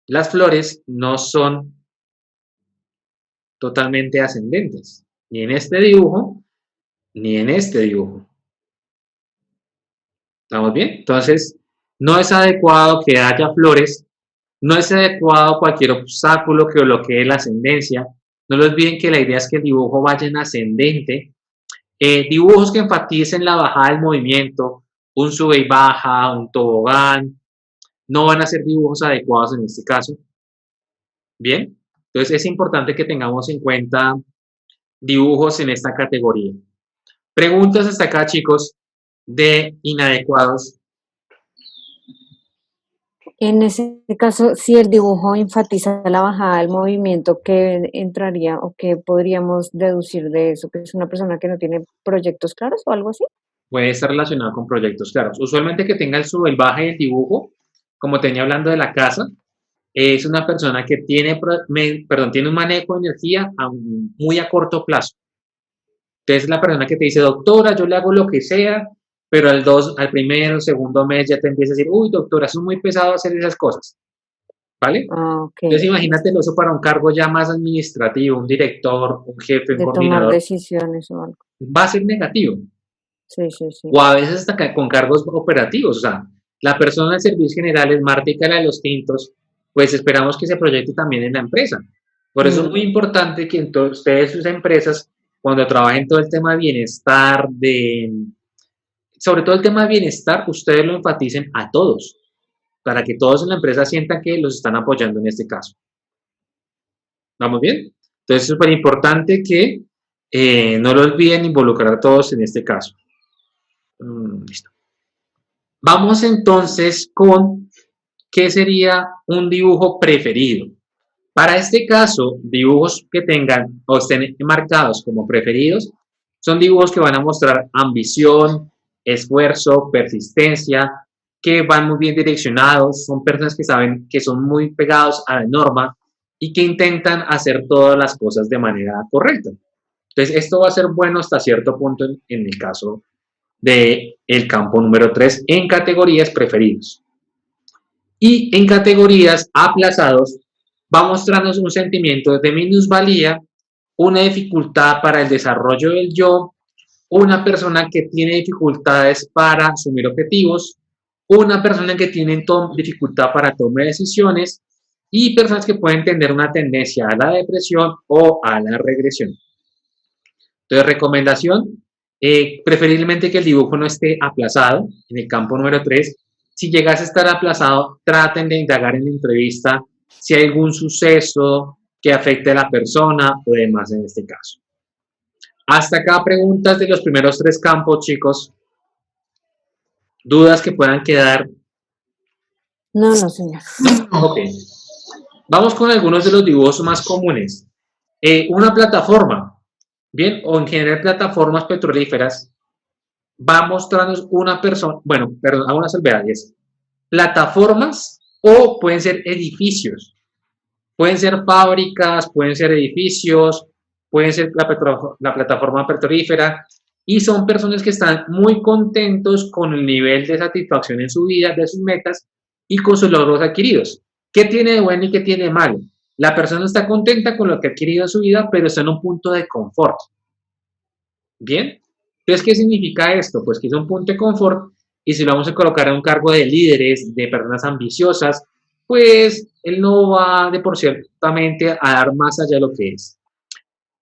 Las flores no son totalmente ascendentes, ni en este dibujo, ni en este dibujo. ¿Estamos bien? Entonces, no es adecuado que haya flores, no es adecuado cualquier obstáculo que bloquee la ascendencia. No les olviden que la idea es que el dibujo vaya en ascendente. Dibujos que enfaticen la bajada del movimiento, un sube y baja, un tobogán, no van a ser dibujos adecuados en este caso. Bien, entonces es importante que tengamos en cuenta dibujos en esta categoría. Preguntas hasta acá, chicos, de inadecuados. En ese caso, si el dibujo enfatiza la bajada del movimiento, ¿qué entraría o qué podríamos deducir de eso? ¿Que es una persona que no tiene proyectos claros o algo así? Puede estar relacionado con proyectos claros. Usualmente que tenga el sube y baja del dibujo, como tenía hablando de la casa, es una persona que tiene un manejo de energía muy a corto plazo. Entonces, la persona que te dice, doctora, yo le hago lo que sea, pero al primero, segundo mes ya te empieza a decir, uy, doctora, es muy pesado hacer esas cosas. ¿Vale? Okay. Entonces, imagínate eso para un cargo ya más administrativo, un director, un jefe, un coordinador. Tomar decisiones o algo. Va a ser negativo. Sí, sí, sí. O a veces hasta con cargos operativos. O sea, la persona de servicios generales, Marta y Cara de los Tintos, pues esperamos que se proyecte también en la empresa. Por eso es muy importante que ustedes, sus empresas, cuando trabajen todo el tema de bienestar, sobre todo el tema de bienestar, ustedes lo enfaticen a todos, para que todos en la empresa sientan que los están apoyando en este caso. ¿Vamos bien? Entonces es súper importante que no lo olviden involucrar a todos en este caso. Listo. Vamos entonces con qué sería un dibujo preferido. Para este caso, dibujos que tengan o estén marcados como preferidos son dibujos que van a mostrar ambición, esfuerzo, persistencia, que van muy bien direccionados, son personas que saben que son muy pegados a la norma y que intentan hacer todas las cosas de manera correcta. Entonces, esto va a ser bueno hasta cierto punto en el caso del campo número 3 en categorías preferidos. Y en categorías aplazados va a mostrarnos un sentimiento de minusvalía una dificultad para el desarrollo del yo, una persona que tiene dificultades para asumir objetivos, una persona que tiene dificultad para tomar decisiones y personas que pueden tener una tendencia a la depresión o a la regresión. Entonces, recomendación, preferiblemente que el dibujo no esté aplazado en el campo número 3. Si llegase a estar aplazado, traten de indagar en la entrevista si hay algún suceso que afecte a la persona o demás en este caso. Hasta acá preguntas de los primeros 3 campos, chicos. ¿Dudas que puedan quedar? No, señor. Ok. Vamos con algunos de los dibujos más comunes. Una plataforma, bien, o en general plataformas petrolíferas, va a mostrarnos una persona, bueno, perdón, hago una salvedad, es plataformas o pueden ser edificios. Pueden ser fábricas, pueden ser edificios, pueden ser la plataforma petrolífera, y son personas que están muy contentos con el nivel de satisfacción en su vida, de sus metas y con sus logros adquiridos. ¿Qué tiene de bueno y qué tiene de malo? La persona está contenta con lo que ha adquirido en su vida, pero está en un punto de confort. ¿Bien? Entonces, ¿qué significa esto? Pues que es un punto de confort, y si lo vamos a colocar en un cargo de líderes, de personas ambiciosas, pues él no va de por ciertamente a dar más allá de lo que es.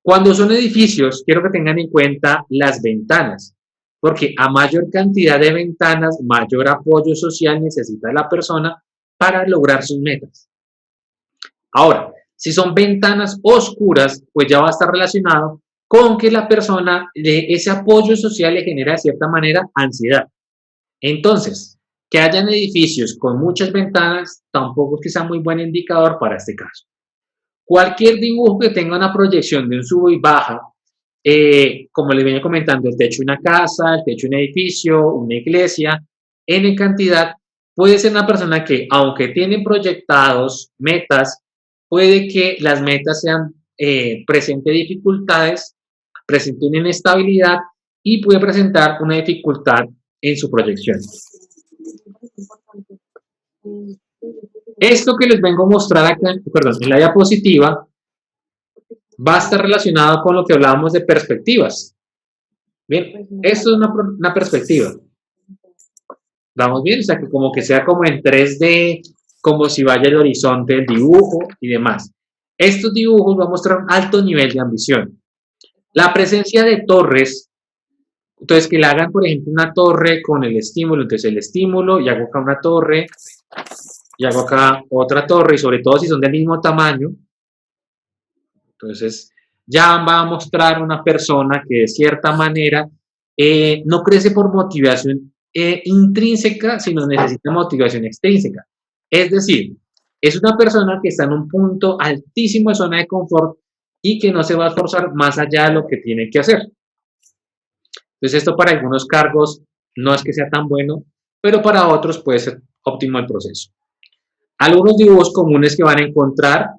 Cuando son edificios, quiero que tengan en cuenta las ventanas, porque a mayor cantidad de ventanas, mayor apoyo social necesita la persona para lograr sus metas. Ahora, si son ventanas oscuras, pues ya va a estar relacionado con que la persona de ese apoyo social le genera de cierta manera ansiedad. Entonces, que hayan edificios con muchas ventanas tampoco es que sea muy buen indicador para este caso. Cualquier dibujo que tenga una proyección de un sub y baja, como les venía comentando, el techo de una casa, el techo de un edificio, una iglesia, en cantidad, puede ser una persona que, aunque tiene proyectados metas, puede que las metas sean presente dificultades, presente una inestabilidad y puede presentar una dificultad en su proyección. Esto que les vengo a mostrar acá, perdón, en la diapositiva, va a estar relacionado con lo que hablábamos de perspectivas. Bien, esto es una perspectiva. ¿Vamos bien? O sea, que como que sea como en 3D, como si vaya el horizonte del dibujo y demás. Estos dibujos van a mostrar un alto nivel de ambición. La presencia de torres, entonces que le hagan, por ejemplo, una torre con el estímulo, entonces el estímulo, y hago acá una torre, y hago acá otra torre, y sobre todo si son del mismo tamaño, entonces ya va a mostrar una persona que de cierta manera no crece por motivación intrínseca, sino necesita motivación extrínseca. Es decir, es una persona que está en un punto altísimo de zona de confort y que no se va a esforzar más allá de lo que tiene que hacer. Entonces esto para algunos cargos no es que sea tan bueno, pero para otros puede ser óptimo el proceso. Algunos dibujos comunes que van a encontrar,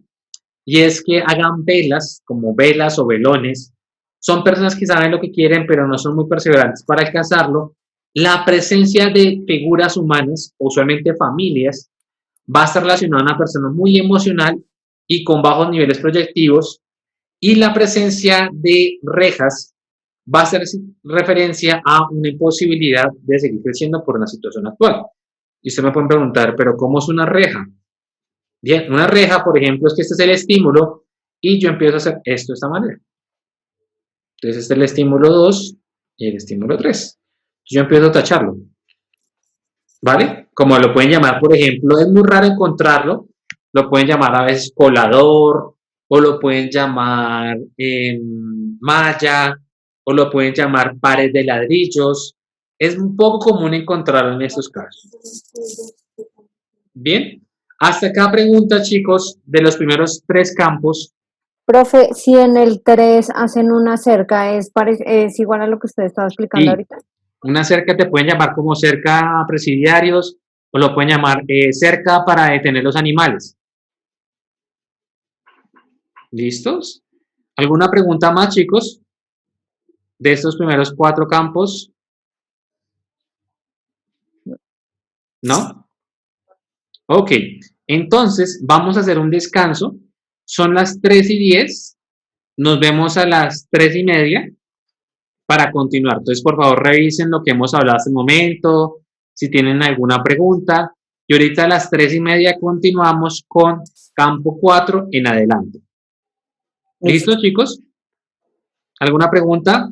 y es que hagan velas, como velas o velones. Son personas que saben lo que quieren, pero no son muy perseverantes para alcanzarlo. La presencia de figuras humanas, usualmente familias, va a estar relacionada a una persona muy emocional y con bajos niveles proyectivos. Y la presencia de rejas va a hacer referencia a una imposibilidad de seguir creciendo por una situación actual. Y usted me puede preguntar, ¿pero cómo es una reja? Bien, una reja, por ejemplo, es que este es el estímulo y yo empiezo a hacer esto de esta manera. Entonces, este es el estímulo 2 y el estímulo 3. Yo empiezo a tacharlo. ¿Vale? Como lo pueden llamar, por ejemplo, es muy raro encontrarlo. Lo pueden llamar a veces colador, o lo pueden llamar malla, o lo pueden llamar pared de ladrillos. Es un poco común encontrarlo en estos casos. Bien. Hasta acá pregunta, chicos, de los primeros 3 campos. Profe, si en el 3 hacen una cerca, ¿es igual a lo que usted estaba explicando ahorita? Una cerca te pueden llamar como cerca presidiarios o lo pueden llamar cerca para detener los animales. ¿Listos? ¿Alguna pregunta más, chicos? De estos primeros 4 campos. ¿No? Ok. Entonces, vamos a hacer un descanso. Son las 3:10. Nos vemos a las 3:30 para continuar. Entonces, por favor, revisen lo que hemos hablado hasta el momento, si tienen alguna pregunta. Y ahorita a las 3:30 continuamos con campo 4 en adelante. ¿Listo, chicos? ¿Alguna pregunta?